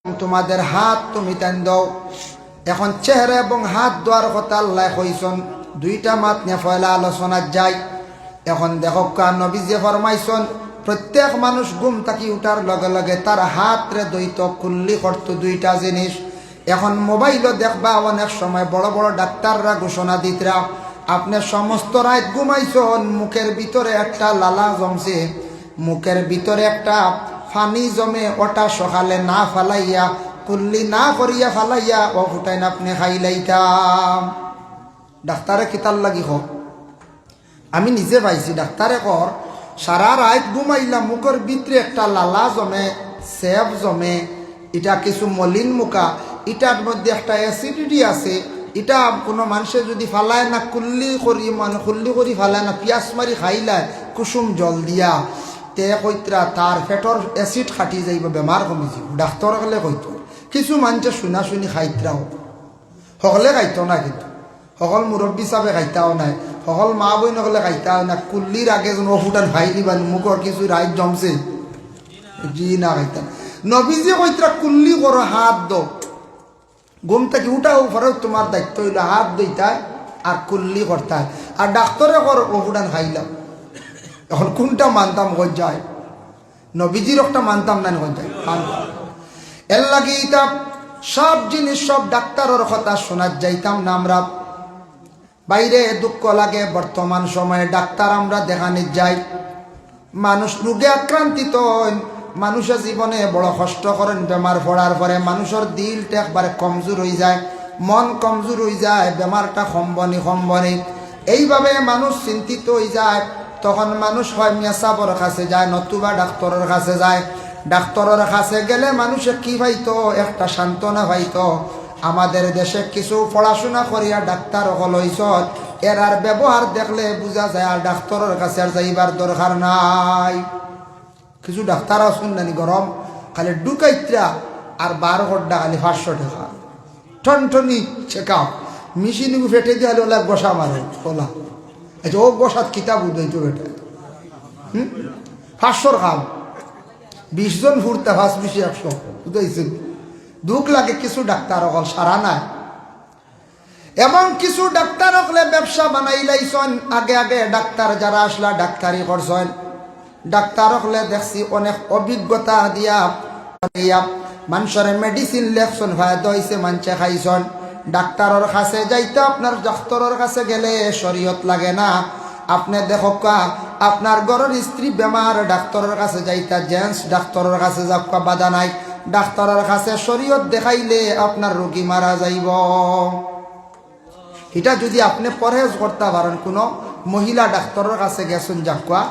তোমাদের হাত তুমি টান দাও। এখন চেহারা এবং হাত ধোয়ার কথা আল্লাহ কইছেন, দুইটা মাত নিয়ে পয়লা আলোচনা যায়। এখন দেখো নবী যে ফরমাইছেন প্রত্যেক মানুষ ঘুম থাকি উঠার লগে লগে তার হাত রে দইত কুল্লি করত দুইটা জিনিস। এখন মোবাইলও দেখবা অনেক সময় বড় বড় ডাক্তাররা ঘোষণা দিতরা আপনি সমস্ত রাত ঘুমাইছেন, মুখের ভিতরে একটা লালা জমছে, মুখের ভিতরে একটা ফানি জমে, ওটা সকালে না ফালাইয়া কুল্লি না করিয়া ফালাইয়া ও ফুটাইন আপনি খাইলাইতাম। ডাক্তারে কিতার লাগি হোক, আমি নিজে পাইছি ডাক্তারে কর সারা রাত ঘুমাইলাম, মুখের ভিতরে একটা লালা জমে, সেব জমে, এটা কিছু মলিন মুখা, এটার মধ্যে একটা অ্যাসিডিটি আছে, এটা কোনো মানুষের যদি ফালায় না কুল্লি করি মানে কুল্লি করি ফালায় না পিয়াস মারি খাইলায় কুসুম জল দিয়া তে কইতরা তার পেটর অ্যাসিড খাটি যাইব, বেমার কমি যাব। ডাক্তার গেলে কইত কিছু মানুষে শুনা শুনি খাইতরাও, সকলে খাইত না, কিন্তু সকল মুরব্বী হিসাবে খাইতাও নাই, সকল মা বই নগলে খাইতাও না। কুল্লির আগে যেন অফুটান খাই দিবা মুখর কিছু রাইত জমছে জি না খাইতা। নবীজি কইতরা কুল্লি করো, হাত দো, ঘুম থেকে উঠাও পরে তোমার দায়িত্ব হইল হাত দইতায় আর কুল্লি করতায়, আর ডাক্তারে কর অফুটান খাইলাম। এখন কোনটা মানতাম গজ্জায়? নবীজির একটা মানতাম না গজ্জায় এর লাগে এটা সব জিনিস সব ডাক্তারের কথা শোনা যাইতাম না আমরা। বাইরে দুঃখ লাগে বর্তমান সময়ে ডাক্তার আমরা দেখানি যাই, মানুষ রোগে আক্রান্তিত, মানুষের জীবনে বড় কষ্ট করেন। বেমার পড়ার পরে মানুষের দিলটা একবারে কমজোর হয়ে যায়, মন কমজোর হয়ে যায়, বেমারটা সম্বনি এইভাবে মানুষ চিন্তিত হয়ে যায়। তখন মানুষ হয় মেসাবর কাছে যায়, নতুবা ডাক্তারের কাছে যায়। ডাক্তারের কাছে গেলে মানুষে কি পাইতো? একটা সান্ত্বনা পাইতো। আমাদের দেশে কিছু পড়াশোনা করিয়া ডাক্তার হল হইছত, এর আর ব্যবহার দেখলে বোঝা যায় আর ডাক্তারের কাছে আর যাইবার দরকার নাই। কিছু ডাক্তার আসুন নানি গরম খালি ডুকাইত্রা আর 12 ঘন্টা খালি 500 টাকা টনটনি চেকাও মেশিন ফেটে দিয়ে ওলা বসা মারে ওলা। আচ্ছা ও বসাত কিতাব উদয়তো বেটা 500 খাম 20 জন ফুরতে 5 20 100 বুঝাইছেন। দুঃখ লাগে কিছু ডাক্তার হল সারা নাই, এবং কিছু ডাক্তার হলে ব্যবসা বানাইলাইছেন। আগে আগে ডাক্তার যারা আসলা ডাক্তারি করছেন, ডাক্তার হলে দেখছি অনেক অভিজ্ঞতা দিয়া মানুষের মেডিসিন লেখছেন, ফায়দা হয়েছে মানুষে খাইছেন। ডাক্তারের কাছে যাইতে আপনার ডাক্তারের কাছে গেলে শরীয়ত লাগে না। আপনি দেখো আপনার ঘরের স্ত্রী বেমার, ডাক্তারের কাছে যাইতা জেন্টস ডাক্তারের কাছে যাক বাধা নাই। ডাক্তারের কাছে শরীয়ত দেখাইলে আপনার রোগী মারা যাইব। এটা যদি আপনি পরহেজ করতে পারেন, কোনো মহিলা ডাক্তারের কাছে গেছেন যাকুয়া,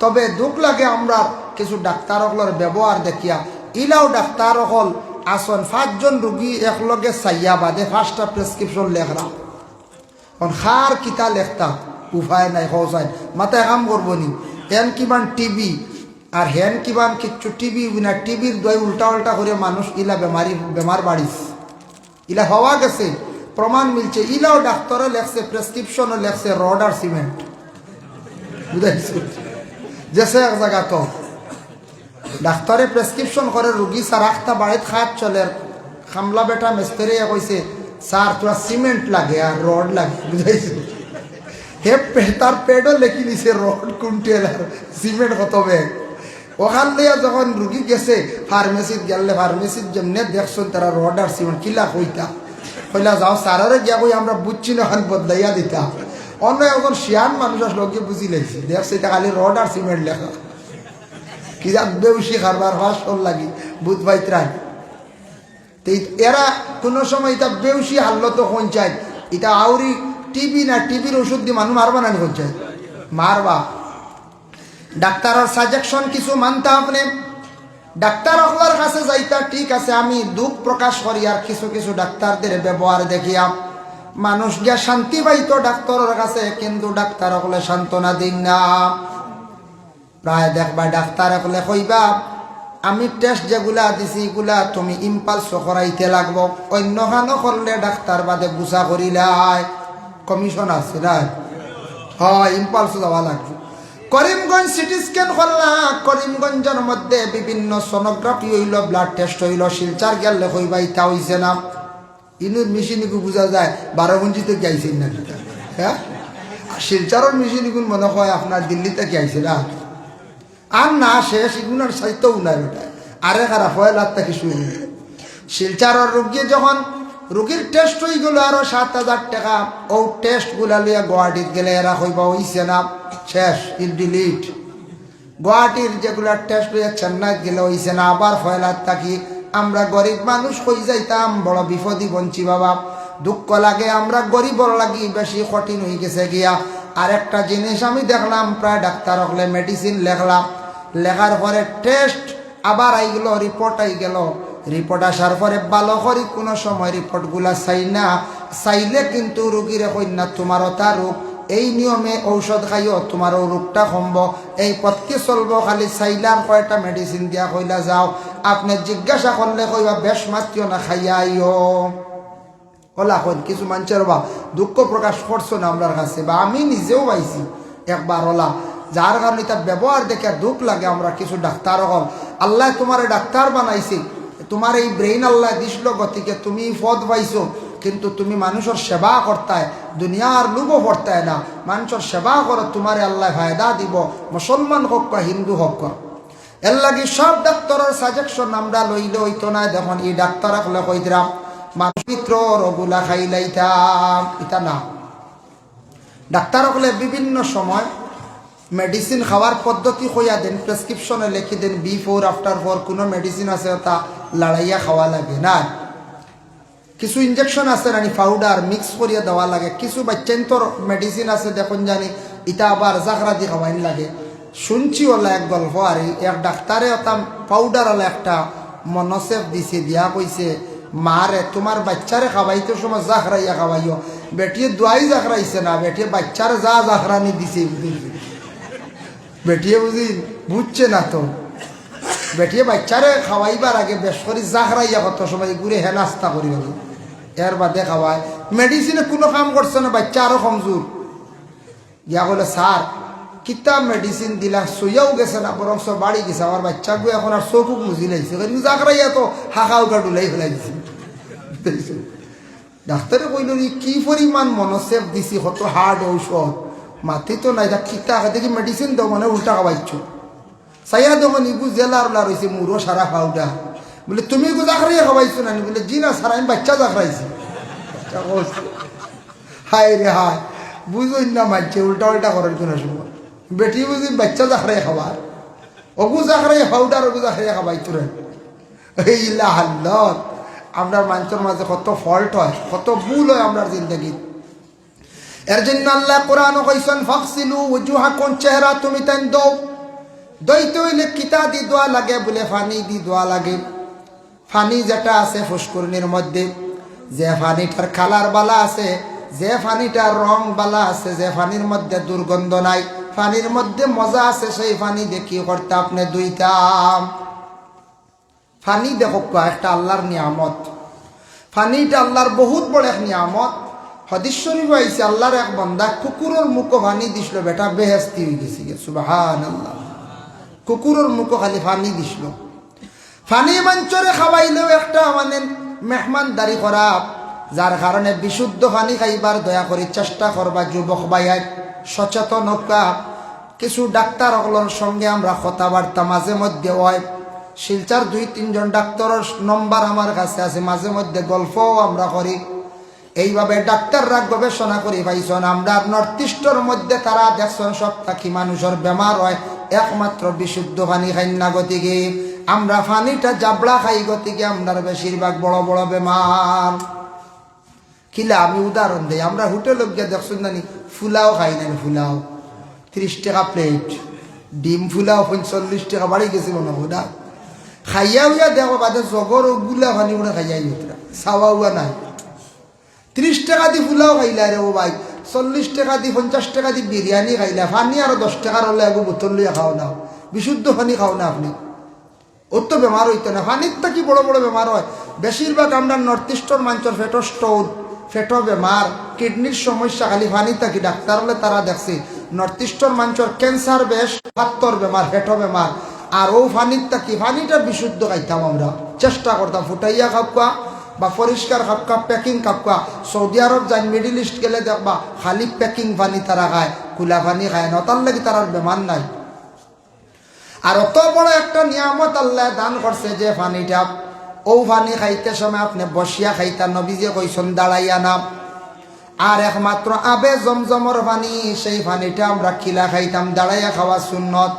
তবে দুঃখ লাগে আমরা কিছু ডাক্তার হলের ব্যবহার দেখিয়া। ইলাও ডাক্তার হল আসন 5 জন রুগী একলগে চাইয়া বাদে 5টা প্রেসক্রিপশন লেখরা, খার কিতা লেখতা উপায় নাই। হসাই মাথায় কাম করবো নি, হেন কিমান টিবি আর হেন কিমান কিচ্ছু টিবি না, টিবির দই উল্টা উল্টা করে মানুষ ইলা বেমার বাড়িস, ইলা হওয়া গেছে প্রমাণ মিলছে। ইলাও ডাক্তারও লেখছে, প্রেসক্রিপশনও লেখছে রড আর সিমেন্ট, বুঝাইছে যেসে এক জায়গা তো ডাক্তারে প্রেসক্রিপশন করে রুগী স্যার আখতা বাড়িতে খাত চলে। খামলা বেটা মিস্ত্রি কইছে স্যার তোরা সিমেন্ট লাগে আর রড লাগে, বুঝাইছে। হে তার পেডও লেখি নিছে রড কুইন্টেল আর সিমেন্ট কত ব্যাগ। ওখান দিয়ে যখন রুগী গেছে ফার্মেসিত গেলে ফার্মেসিত যেমনি দেখছেন তারা রড আর সিমেন্ট কিলা কইতা কইলা যাও স্যারের গিয়া কই আমরা বুঝছি না ওখান বদলাইয়া দিতা। অন্য এখন শিয়ান মানুষ লোকে বুঝি লাগছে, দেখছে এটা খালি রড আর সিমেন্ট লেখা কি বেউসি খারবার ফাঁসল লাগি বুধ পাইত্রাই। এরা কোনো সময় এটা বেউসি হারল তো পঞ্চায়েত এটা আউরি টিবি না, টিবির ওষুধ দিয়ে মানুষ মারবা না পঞ্চায়েত মারবা। ডাক্তারের সাজেকশন কিছু মানতে আপনি ডাক্তার হলার কাছে যাইতা ঠিক আছে, আমি দুঃখ প্রকাশ করি আর কিছু কিছু ডাক্তারদের ব্যবহার দেখিয়া মানুষ গিয়া শান্তি পাইতো ডাক্তারের কাছে, কিন্তু ডাক্তার হলে সান্ত্বনা দিন না। প্রায় দেখবা ডাক্তার হলে কইবা আমি টেস্ট যেগুলা দিছি এগুলা তুমি ইম্পালস করাইতে লাগবো, অন্য খানো করলে ডাক্তার বাদে গুছা করিলাই কমিশন আছে না, হয় ইম্পালস যাওয়া লাগবে। করিমগঞ্জ সিটি স্ক্যান করলাম, করিমগঞ্জের মধ্যে বিভিন্ন সোনোগ্রাফি হইল, ব্লাড টেস্ট হইল, শিলচার গেলে হইবা ইটা হইছে না। ইনুর মেশিনকে বোঝা যায় 12 গঞ্জিতে গেছেন না, হ্যাঁ। শিলচারের মেশিনগুলো মনে হয় আপনার দিল্লিতে গেছে না, আর না শেষ এগুলোর সাইতেও নাই বেটা, আরে খারাপ হয় লাখ থেকে শুরু। শিলচারের রোগী যখন রোগীর টেস্ট হয়ে গেল আরো 7,000 টাকা, ও টেস্টগুলা লিয়ে গুয়াহাটিত গেলে এরা হইবা হইছে না, শেষ ডিলিট। গুয়াহাটির যেগুলা টেস্ট লইয়া চেন্নাইত গেলে হইছে না, আবার ফয়লাত থাকি। আমরা গরিব মানুষ হই যাইতাম বড় বিপদী বঞ্চি বাবা, দুঃখ লাগে। আমরা গরিবর লাগি বেশি কঠিন হয়ে গেছে গিয়া। আর একটা জিনিস আমি দেখলাম, প্রায় ডাক্তার হলে মেডিসিন লেখলাম, লেখার পরে টেস্ট আবার আইগেল, রিপোর্ট আই গেল। রিপোর্ট আসার পরে ভালো করি কোনো সময় রিপোর্টগুলা চাই না, চাইলে কিন্তু রুগীরে কই না তোমার তা রোগ, এই নিয়মে ঔষধ খাইও তোমার রোগটা কমব, এই পথকে চলবো। খালি চাইলাম কয়টা মেডিসিন দিয়া কইলা যাও, আপনি জিজ্ঞাসা করলে কইবা বেশ মাত্রিও না খাইয়া আইও। ওলা কই কিছু মানুষের বা দুঃখ প্রকাশ করছো না আমরার কাছে, বা আমি নিজেও পাইছি একবার ওলা, যার কারণে তার ব্যবহার দেখে দুঃখ লাগে। আমরা কিছু ডাক্তার হল, আল্লাহ তোমার ডাক্তার বানাইছি, তোমার এই ব্রেইন আল্লাহ দিছিল, গতিকে তুমি পদ পাইছো, কিন্তু তুমি মানুষের সেবা করতায়, দুনিয়ার লুবো পড়তায় না, মানুষের সেবা করো, তোমার আল্লাহ ফায়দা দিব, মুসলমান হোক বা হিন্দু হোক। এর লাগি সব ডাক্তারের সাজেকশন আমরা লইলে হইতো না। দেখুন এই ডাক্তার হলে কইতাম মানুষ মিত্র রোগুলা খাইলাইতাম, এটা না। ডাক্তার হলে বিভিন্ন সময় মেডিসিন খাওয়ার পদ্ধতি কইয়া দেন, প্রেসক্রিপশনে লিখি দেন বিফোর আফটার ফোর কোনো মেডিসিন আছে তা লড়াইয়া খাওয়া লাগে না। কিছু ইঞ্জেকশন আছে নানি পাউডার মিক্স করিয়া দেওয়া লাগে, কিছু বাচ্চান্তর মেডিসিন আছে দেখুন জানি ইটা আবার জাগরা দিয়ে খাওয়াইন লাগে। শুনছি ওলা এক গল্প, আর এক ডাক্তারে ওটা পাউডার ওলা একটা মনসেফ দিছে, দিয়া কইছে মারে তোমার বাচ্চারে খাওয়াইতে সময় জাগরাইয়া খাওয়াইও। বেটিয়ে দোয়াই জাগরাইছে না, বেটিয়ে বাচ্চারে যা জাগরানি দিছে, বেটিয়ে বুঝি বুঝছে না তো। বেটিয়ে বাচ্চারে খাওয়াইবার আগে বেশ করে জাগরাইয়া কত সময় ঘুরে হে নাস্তা করি হল, এর বাদে খাওয়ায়। মেডিসিনে কোনো কাম করছে না, বাচ্চা আরো কমজোর। গিয়া বলে স্যার কিতাব মেডিসিন দিলা, শুইয়াও গেছে না, বরং সব বাড়ি গেছে। আমার বাচ্চা গু এখন আর চোখুক মুজি লাগছে, জাগরাইয়া তো হাঁকাও কাটুলাই ফেলাই দিছে। ডাক্তারে কইল কি পরিমাণ মনসেফ দিছি, কত হার্ড ঔষধ, মাতি তো নাই কিতা দেখি মেডিসিন দাও মানে উল্টা খাওয়াইছ। সাইয়া দোকান ইগু জেলার ওলা রয়েছে মুরো সারা পাউডার, বলে তুমি গু জাগরাইয়া খাওয়াইছো না? বলে জি না সারা, আমি বাচ্চা জাগরাইছি। হায় রে হায়, বুঝই না মানছে উল্টা উল্টা করার কোনো সময়। বেটি বুঝি বাচ্চা জাগরাই খাবার, অগু জাগরাই পাউডার, অগু জাগরাইয়া খাওয়াইতো রে। এইলা হাল্লত আমরা মানুষের মাঝে কত ফল্ট হয়, কত ভুল হয় আমরা জিন্দগি। এর জন্য আল্লাহ কোরআন কইছেন ফাগসিলু ওজুহাকুম, চেহারা তুমি তাই দাও। দইতে হইলে কিতা দি দোয়া লাগে, বলে পানি দি দোয়া লাগে। পানি যেটা আছে ফুসকুরনির মধ্যে, যে পানিটার কালার বালা আছে, যে পানিটার রং বালা আছে, যে পানির মধ্যে দুর্গন্ধ নাই, পানির মধ্যে মজা আছে, সেই পানি দেখি করতে আপনি দুইতাম। পানি দেখো একটা আল্লাহর নিয়ামত, পানিটা আল্লাহর বহুত বড় এক নিয়ামত। হাদিস শরীফ আইছে আল্লাহর এক বান্দা কুকুরের মুখো পানি দিছিল, বেটা বেহেশতি হয়ে গেছে। সুবহানাল্লাহ, কুকুরের মুখো খালি পানি দিছিল। পানি মঞ্চরে খাওয়াইলেও একটা মানে মেহমানদারি করা, যার কারণে বিশুদ্ধ পানি খাইবার দয়া করে চেষ্টা করবা যুবক ভাইয়া, সচেতন হকা। কিছু ডাক্তার হলোর সঙ্গে আমরা কথাবার্তা মাঝে মধ্যে হয়। শিলচার 2-3 জন ডাক্তারের নম্বর আমার কাছে আছে, মাঝে মধ্যে গল্পও আমরা করি। এইভাবে ডাক্তাররা গবেষণা করি পাইছেন আমরা নর্থ ইস্টের মধ্যে তারা দেখছেন সব থাকি মানুষের বেমার হয় একমাত্র বিশুদ্ধ পানি খাই না, গতিকে আমরা পানিটা জাবড়া খাই, গতিকে আমরা বেশিরভাগ বড় বড় বেমার। কিলা আমি উদাহরণ দিই, আমরা হোটেলে গিয়ে দেখছেন জানি ফুলাও খাই না, ফুলাও 30 টাকা প্লেট, ডিম ফুলাও 45 টাকা বাড়ি গেছে মনে হয় না। খাইয়া উইয়া দেখো বাদে জগর গুলা পানি উড়ে খাইয়া উতরা চাওয়া উয়া নাই। 30 টাকা দি ফুলাও খাইলা রে ও ভাই, 40 টাকা দি 50 টাকা দি বিরিয়ানি খাইলা, পানি আরো 10 টাকার হলে এগো বোতল লইয়া খাও না, বিশুদ্ধ পানি খাও না আপনি, ওর তো বেমার হইতো না। পানির তো কি বড় বড় বেমার হয়। বেশিরভাগ আমরা নর্থ ইস্টের মানুষের ফেটো স্টোন, ফেটো বেমার, কিডনির সমস্যা খালি পানি থাকি। ডাক্তার হলে তারা দেখছে নর্থ ইস্টর মানুষের ক্যান্সার বেশ, হাত্তর বেমার, হেঁটো বেমার। আর ও পানিরটা কি, পানিটা বিশুদ্ধ খাইতাম আমরা, চেষ্টা করতাম ফুটাইয়া খাপকা বা পরিষ্কার খাপকা, প্যাকিং খাপকা। সৌদি আরব যাই, মিডিল ইস্ট গেলে দেখবা খালি প্যাকিং পানি তারা খায়, খোলা পানি খায় না, তার লাগি তার বেমার নাই। আর অত বড় একটা নিয়ামত আল্লাহ দান করছে যে পানিটা, ও পানি খাইতে সময় আপনি বসিয়া খাইতা, নবীজি কইছেন দাঁড়াইয়া না। আর একমাত্র আবে জমজমর পানি, সেই পানিটা আমরা খিলা খাইতাম, দাঁড়াইয়া খাওয়া সুন্নত।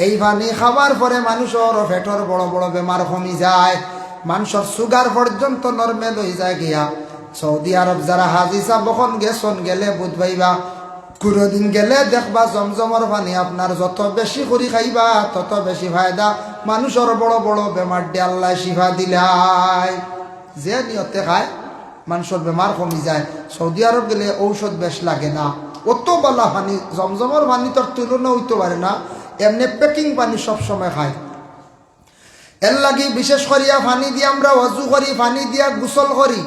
এই পানি খাওয়ার পরে মানুষের পেটর বড় বড় বেমার কমি যায়, মানুষের সুগার পর্যন্ত নর্মেল হয়ে যায় গিয়া। সৌদি আরব যারা হাজি সাহেব বখন গেছন, গেলে বুধবাইবা কোনোদিন গেলে দেখবা জমজমর পানি আপনার যত বেশি করে খাইবা তত বেশি ফায়দা। মানুষের বড় বড় বেমার দিয়ে আল্লাহ শিফা দিলাই, যে নিয়তে খায় মানুষের বেমার কমি যায়। সৌদি আরব গেলে ঔষধ বেশ লাগে না, অত বলা পানি, জমজমর পানি তোর তুলনা হইতে পারে না। এমনি প্যাকিং পানি সবসময় খায়। এর লাগি বিশেষ করিয়া পানি দিয়ে আমরা অজু করি, পানি দিয়া গোসল করি,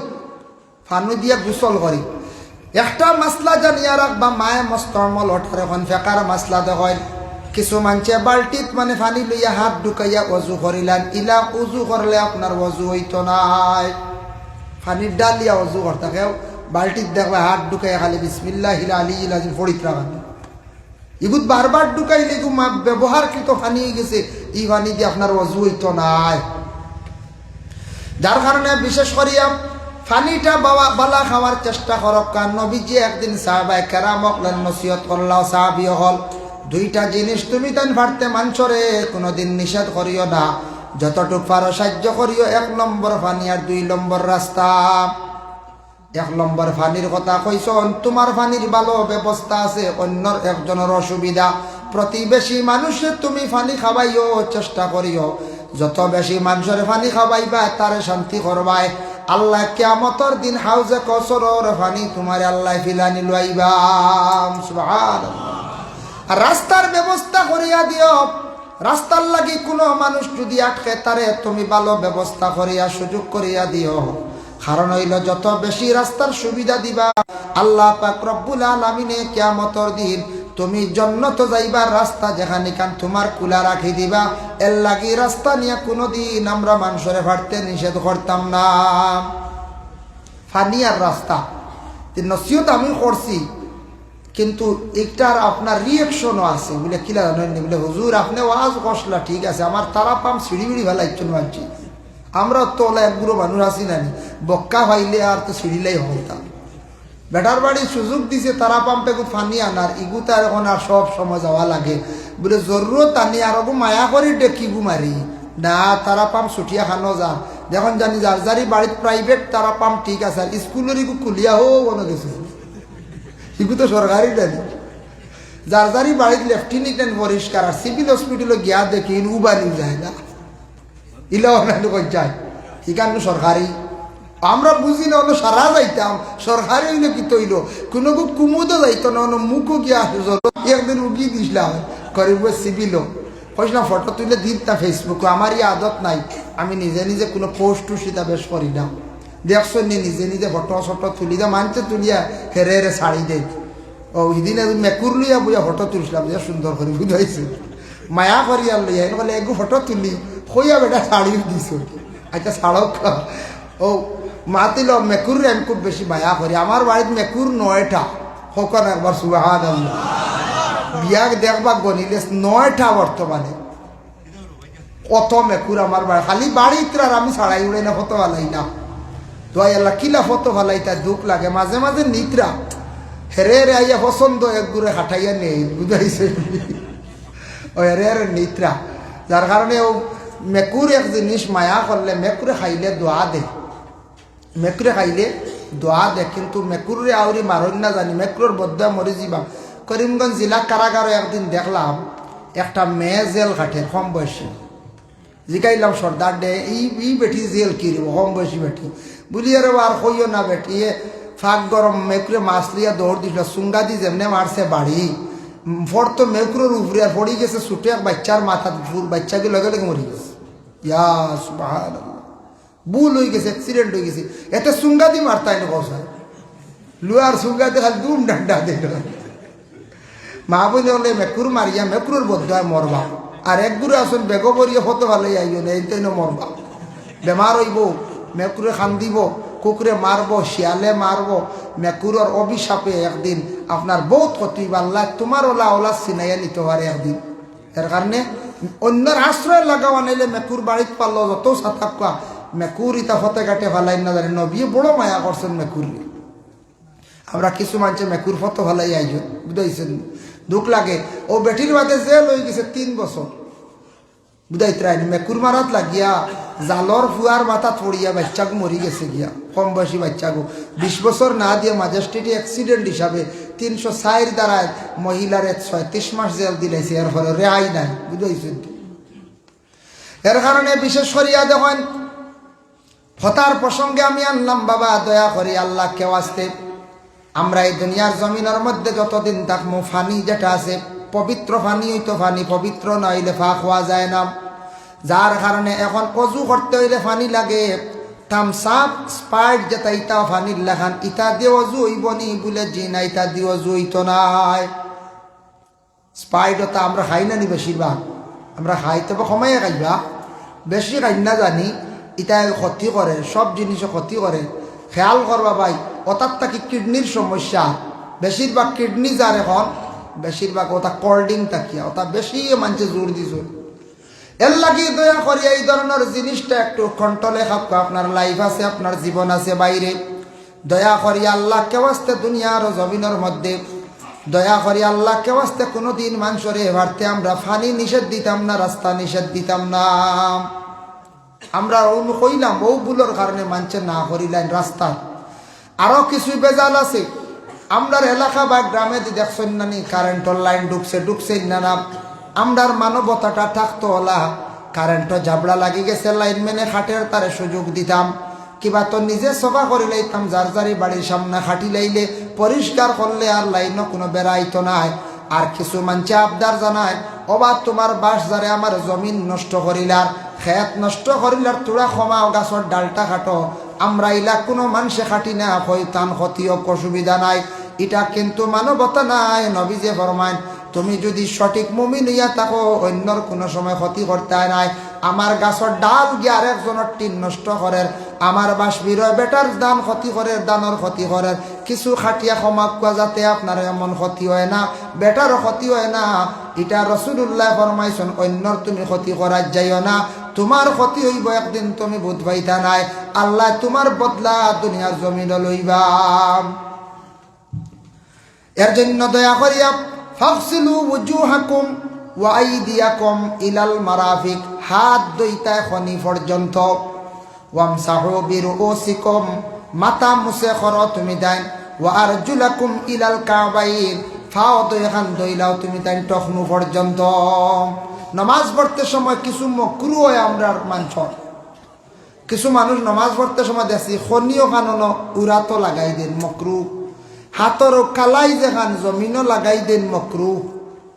পানি দিয়া গোসল করি। একটা মাসলা জানিয়া রাখবা, মায়ে মস্তমল ওঠার এখন ফেকার মাসলা দেখেন। কিছু মানুষে বাল্টিত মানে পানি লইয়া হাত ঢুকাইয়া অজু করিলেন, ইলা উজু করলে আপনার অজু হইতো নাই। পানির ডালিয়া অজু করতে কেউ বাল্টিত দেখবা হাত ঢুকাইয়া খালি বিসমিল্লাহিল আলিয়্যিল আযীম পড়িত রাখেন। ইগুত বারবার ঢুকাইলে এগু ব্যবহারকৃত পানি হয়ে গেছে, এই পানি দিয়ে আপনার অজু হইতো নাই। যার কারণে বিশেষ করিয়া পানিটা বালা খাওয়ার চেষ্টা করক। কারণ নবীজি একদিন সাহাবায়ে কেরামক নসিহত করলাও, সাহাবী হল দুইটা জিনিস তুমি তান ভারতে মানছরে কোনোদিন নিষেধ করিও না, যতটুক পারো সাহায্য করিও। 1 নম্বর পানি আর 2 নম্বর রাস্তা। 1 নম্বর পানির কথা কইছন, তোমার পানির ভালো ব্যবস্থা আছে, অন্যর একজনের অসুবিধা। প্রতিবেশী মানুষের তুমি পানি খাওয়াইও, চেষ্টা করিও যত বেশি মানুষের পানি খাওয়াইবা তারে শান্তি করবাই। আল্লাহ কিয়ামতের দিন হাউজে কসরের পানি তোমার আল্লাহ ফিলানি লইবা, সুবহানাল্লাহ। আর রাস্তার ব্যবস্থা করিয়া দিও, রাস্তার লাগি কোনো মানুষ যদি আটকে তারে তুমি ভালো ব্যবস্থা করিয়া সুযোগ করিয়া দিও। কারণ হইল যত বেশি রাস্তার সুবিধা দিবা, আল্লাহ পাক রব্বুল আলামিনে কিয়ামতের দিন তুমি জান্নাতে যাইবার রাস্তা যেখানে কান তোমার কুলা রাখি দিবা। এর লাগি রাস্তা নিয়ে কোনোদিন আমরা মানুষের ভাড়তে নিষেধ করতাম না। ফানি আর রাস্তা নসিহত আমি করছি, কিন্তু একটার আপনার রিয়েকশনও আছে। বলে কিলা জানেন, বলে হুজুর আপনি ওয়াজ কষলা ঠিক আছে, আমার তারা পাম সিঁড়ি বিড়ি ভালো একজন মানছি, আমরা তোলা এক বুড়ো মানুষ আছি নানি, বক্কা ভাইলে আর তো সিঁড়িলাই হতাম। বেটার বাড়ি সুযোগ দিছে তারা পাম্পে ফানি আনার, ইগু তার এখন আর সব সময় যাওয়া লাগে। বলে জরুরত আনি আর মায়া করি ডেকিবু মারি না, তারা পাম্প ছুটিয়া খানো যা। যখন জানি যার যারি বাড়ির প্রাইভেট তারা পাম্প ঠিক আছে, আর স্কুলের ইগু খুলিয়া হো কোনো কিছু, ইগু তো সরকারি জানি। যার যারি বাড়ির লেফটেন্যান্ট পরিষ্কার, আর সিভিল হসপিটালে গিয়া দেখি উবানি যায় না, ইলাও যায়, এখানে সরকারি। আমরা বুঝি না, অন্য সারা যাইতাম সরকারি হইলে কি তৈল, কোনো কুমুদও যাইতো না, অন্য মুখও গিয়া একদিন উগিয়ে দিছিলাম গরিব সিভিল কইসলাম, ফটো তুলে দিতাম ফেসবুকে। আমার এই আদত নাই, আমি নিজে নিজে কোনো পোস্ট টুসিতা বেশ করি না। দেখছো নি নিজে নিজে ফটো শটো তুলি দে, মানছে তুলিয়া হেরে হেরে শাড়ি দেয়। ও সেদিন মেকুর লইয়া বুঝা ফটো তুলছিলাম, যে সুন্দর করে বুঝাইছে, মায়া করিয়া লইয়া বলে একগু ফটো তুলি হইয়া বেটা শাড়িও দিছ। আচ্ছা ছাড়ক, ও মাতিল মেকুর আমি খুব বেশি মায়া করি। আমার বাড়িতে মেকুর 9টা, হকন একবার সুবহানাল্লাহ। বিয়া দেখবা গনিলে 9টা বর্তমানে, কত মেকুর আমার বাড়ি। খালি বাড়িতে আর আমি ছাড়াই উড়ে না, ফটো ভালাই না। তো আল্লাহ কিলা ফটো ভালাই, তাই দুঃখ লাগে মাঝে মাঝে। নিত্রা হেরে হেরে আইয়া পছন্দ একগুড়ে হাঁটাইয়া নেই, বুঝাইছে ও হেরে হেরে নিত্রা। যার কারণে ও মেকুর এক জিনিস মায়া করলে মেকুরে খাইলে দোয়া দে, মেকুরে খাইলে দোয়া দে। কিন্তু মেকুরে আউরি মারণ না জানি, মেকুরের বদ্ধ মরি যাবা। করিমগঞ্জ জেলা কারাগারে একদিন দেখলাম একটা মেয়ে জেল কাটে, কম বয়সী। জিকাইলাম সর্দার ডে, এই বেটি জেল কিরব, কম বয়সী বেটি। বলি আরে আর কইও না বেটি, ফাঁক গরম মেকুরে মাছ লিয়া দৌড় দিছিল, চুঙ্গা দি যেমনে মারছে বাড়ি ফোর তো মেকুরের উপরে আর পড়ি গেছে, ছুটে এক বাচ্চার মাথা, বাচ্চাকে লগে লগে মরি গেছে। ইয়া সুবহানাল্লাহ, ভুল হয়ে গেছে, অ্যাক্সিডেন্ট হয়ে গেছে। এতে চুঙ্গা দি মারতাই না বসায়, লুয়ার চুঙ্গা দিয়ে খালি দুম ডান্ডা দিল। মা বলে হলে মেকুর মারিয়া মেকুরের বদয় মরবা আর এক গুরু আসুন বেগবরিয়া হতে ভালো আইও না এইটাই মরবা বেমার হইব মেকুরে খান্দিব কুকুরে মারবো শিয়ালে মারবো মেকুরের অভিশাপে একদিন আপনার বহুত ক্ষতি আল্লাহ তোমার ওলা ওলা চিনাইয়া নিতে পারে একদিন এর কারণে অন্যের আশ্রয় লাগাওয়া নিলে মেকুর বাড়িতে পারলো যত সাতাক্কা মেকুর ইতা ফতে কাটে ভালাই না জানে নবী বড় মায়া করছেন মেকুর আমরা কিছু মানুষে মেকুর ফটো ভালাই আইজন বুঝাইছেন দুঃখ লাগে ও বেটির বাদে যে লই গেছে 3 বছর বুঝাইতে রায়নি মেকুর মারাত লাগিয়া জালর ফুয়ার মাথা পড়িয়া বাচ্চাকে মরি গেছে গিয়া কম বয়সী বাচ্চাগো 20 বছর না দিয়ে ম্যাজিস্ট্রেটি অ্যাক্সিডেন্ট হিসাবে 304 দ্বারায় মহিলার 36 মাস জেল দিলাইছে এর ফলে রেহাই নাই বুঝাইছেন এর কারণে বিশেষ করিয়া দেখেন হতার প্রসঙ্গে আমি আনলাম বাবা দয়া করি আল্লাহ কেউ আসতে আমরা এই দুনিয়ার জমিনের মধ্যে যতদিন থাকবো ফানি যেটা আছে পবিত্র ফানি হইতো ফানি পবিত্র না হইলে ফা খাওয়া যায় না যার কারণে এখন অজু করতে হইলে ফানি লাগে থামসাপ স্পাইট যেটা ইটা ফানির লাগান ইটা দিয়ে অজু হইব নি বলে জি না ইটা দিয়ে অজু হইতো নাই স্পাইট ওটা আমরা খাই না নি বেশিরভাগ আমরা খাই তবে কমাইয়া খাইবা বেশি খাই না জানি ইটা ক্ষতি করে সব জিনিসে ক্ষতি করে খেয়াল করবা ভাই ওটার থাকি কিডনির সমস্যা বেশিরভাগ কিডনি যার এখন বেশিরভাগ ওটা কোল্ড ড্রিঙ্ক থাকিয়া ওটা বেশি মানুষে জোর দিছ এর লাগি দয়া করি এই ধরনের জিনিসটা একটু কন্ট্রোলে থাকবো আপনার লাইফ আছে আপনার জীবন আছে বাইরে দয়া করি আল্লাহ কেউ আসতে দুনিয়ার জমিনের মধ্যে দয়া করি আল্লাহ কেউ আসতে কোনোদিন মানুষরে ভারতে আমরা ফানি নিষেধ দিতাম না রাস্তা নিষেধ দিতাম না আমরা কইলাম ও ভুলোর কারণে মানুষের না করিলেন রাস্তা আরো কিছু বেজাল আছে আমরার এলাকা বা গ্রামে দেখছেন না নি কারেন্টর লাইন ঢুকছে না না আমরার মানবতাটা থাকতো ওলা কারেন্ট জাবড়া লাগি গেছে লাইনম্যানে খাটের তারে সুযোগ দিতাম কিবা তো নিজে সফা করে লাইতাম যার যারি বাড়ির সামনে খাটি লাইলে পরিষ্কার করলে আর লাইনও কোনো বেড়াইতো নাই আর কিছু মানুষে আবদার জানায় অবা তোমার বাস যারে আমার জমিন নষ্ট করিলার খেত নষ্ট করিলার তোরা ক্ষমাও গাছর ডালটা খাটো আমরা ইলা কোনো মানুষে খাটি না হইতান ক্ষতিও অসুবিধা নাই এটা কিন্তু মানবতা নাই নবী যে ফরমান তুমি যদি সঠিক মুমিন হইয়া থাকো অন্যর কোনো সময় ক্ষতি করতে নাই আমার গাছর ডাল গিয়ে আরেকজনের টিন নষ্ট করে আমার বাস বিরয় বেটার দান ক্ষতি করে দানের ক্ষতি করে কিছু খাটিয়া ক্ষমা কোয়া যাতে আপনার এমন ক্ষতি হয় না বেটারও ক্ষতি হয় না এটা রাসূলুল্লাহ ফরমাইছেন অন্যর তুমি ক্ষতি করার যাইও না তোমার ক্ষতি হইব একদিন তুমি বুঝ পাইতা নাই আল্লাহ তোমার বদলা দুনিয়ার জমিন লইবা এর জন্য দয়া করিয়া ফাগসিলু ওয়াজুহাকুম ওয়া আইদিয়াকুম ইলাল মারাফিক হাত দুইটা খনি পর্যন্ত ওয়ামসাহু বিরুসিকুম মাথা মুছে করো তুমি দেন ওয়া আরজুলাকুম ইলাল কাবাইন ফাও দুইখান দইলাও তুমি দেন টখনু পর্যন্ত নামাজ পড়তে সময় কিছু মকরু হয় আমরা মানছ কিছু মানুষ নামাজ পড়তে সময় দেখি খনিও খানো উড়াতো লাগাই দেন মকরু হাতর কালাই যেখান জমিনও লাগাই দেন মকরু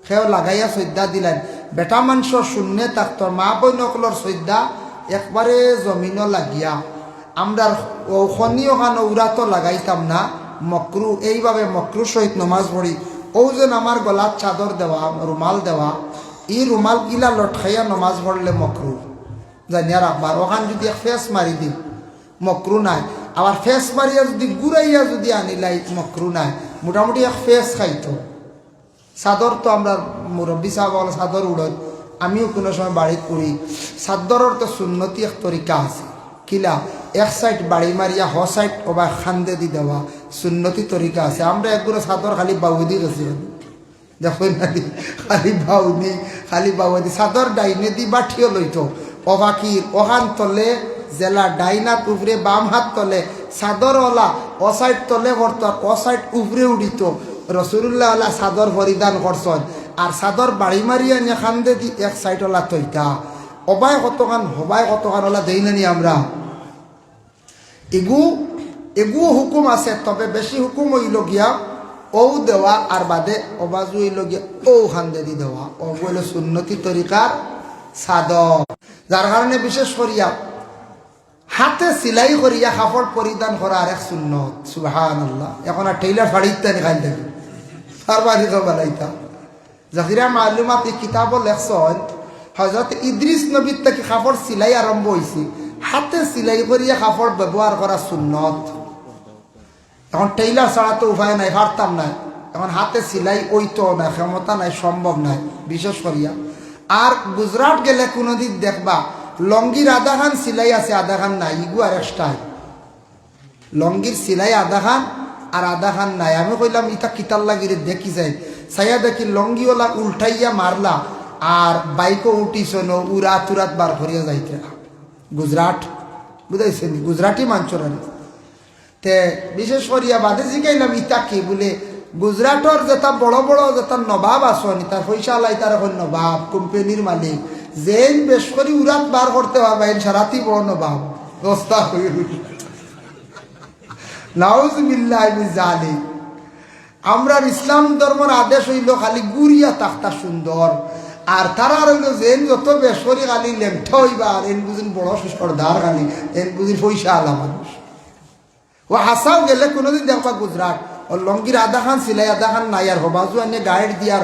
সেও লাগাইয়া শ্রদ্ধা দিলেন বেটা মাংস শূন্যে থাকতো মা বই নকলর শ্রদ্ধা একবারে জমিনও লাগিয়া আমরা খনিও খান উড়াতো লাগাইতাম না মকরু এইভাবে মকরু সহিত নমাজ পড়ি ও যেন আমার গলার চাদর দেওয়া রুমাল দেওয়া এই রুমাল গিলা লটখাইয়া নমাজ পড়লে মকরু জানিয়া রাখবার ওখান যদি ফেস মারি দিই মকরু নাই আবার ফেস মারিয়া যদি গুড়াইয়া যদি আনিলাই মকরু নাই মোটামুটি এক ফেস খাইতো চাদর তো আমরা মুরব্বী সাহেব চাদর উড়ত আমিও কোনো সময় বাড়িত করি চাদরের তো সুন্নতি এক তরিকা আছে কিলা এক সাইড বাড়ি মারিয়া হ সাইড ওবা খান্দে দি দেওয়া সুন্নতি তরিকা আছে আমরা একগুলো চাদর খালি বাউদি গেছি দেখো না দি খালি বাউদি চাদর ডাইনে দি বাঠিও লইতো অবাকির ওখান তলে জেলা ডাইনাত উপরে বাম হাত তলে চাদরওয়ালা ও সাইড তলে ভরত ও সাইড উপরে উঠিত রসুল্লাহ চাদর পরিধান করছেন আর চাদর বাড়ি মারিয়া নিয়ে খান্দে দি এক সাইডওয়ালা তৈতা অবাই কতখান হবাই কতখান ওলা দেই নানি আমরা এগু হুকুম আছে তবে বেশি হুকুম হইল গিয়া ও দেওয়া আর বাদে অবাজু হইল গিয়া ও খান্দে দি দেওয়া ও হইল সুন্নতি তরিকার চাদর যার কারণে বিশেষ করিয়া হাতে সিলাই করিয়া কাপড় পরিধান করা আর এক সুন্নত সুবহানাল্লাহ এখন আর টেইলার শাড়িতে খাই থাকি আর বাড়ি তো বানাইতা জাহিরা মালুমাত এই কিতাবও লেখছেন হযরত ইদ্রিস নবীর থেকে কাপড় সিলাই আরম্ভ হয়েছে, হাতে সিলাই করিয়া কাপড় ব্যবহার করা সুন্নত। এখন টেইলার ছাড়া তো উপায় নাই, পারতাম না। এখন হাতে সিলাই ওইতো না, ক্ষমতা নাই, সম্ভব নাই বিশেষ করিয়া। আর গুজরাট গেলে কোনোদিন দেখবা লঙ্গির আধা খান সিলাই আছে, আধা খান নাই, ইগু আর এক্সট্রাই। লঙ্গির সিলাই আধা খান আর আধা খান নাই। আমি কইলাম ইটা কিতার লাগিরে দেখি যাই, সাইয়া দেখি লঙ্গিওলা উল্টাইয়া মারলা আর বাইকও উঠিস উড়া তুরাত বার করিয়া যাইতে। গুজরাট বুঝাইছেন, গুজরাটি মাঞ্চরানি তে বিশেষ করিয়া বাদে জিগাইলাম ইটা কি বলে, গুজরাটর যেটা বড় বড় যেটা নবাব আসন, তার পয়সা আলাই তার এখন নবাব, কোম্পানির মালিক, যেন বেশ করি উড়াত বার করতে পারবেন সারাতি বড় নবাব অবস্থা হয়ে নাউজুবিল্লাহ মিন যালিক। আমরা ইসলাম ধর্মের আদেশ হইল খালি গুড়িয়া তাক্তা সুন্দর, আর তারা রইল যেন যত বেশ করি খালি লেমঠা হইবা, আর এন বুঝিন বড় সরদার খালি, এন বুঝিন পয়সা আলা মানুষ। ও হাসাও গেলে কোনোদিন দেখবা গুজরাট ও লঙ্গির আধা খান সিলাই আধা খান নাই, আর হবাজু আনে গাইড দিয়ার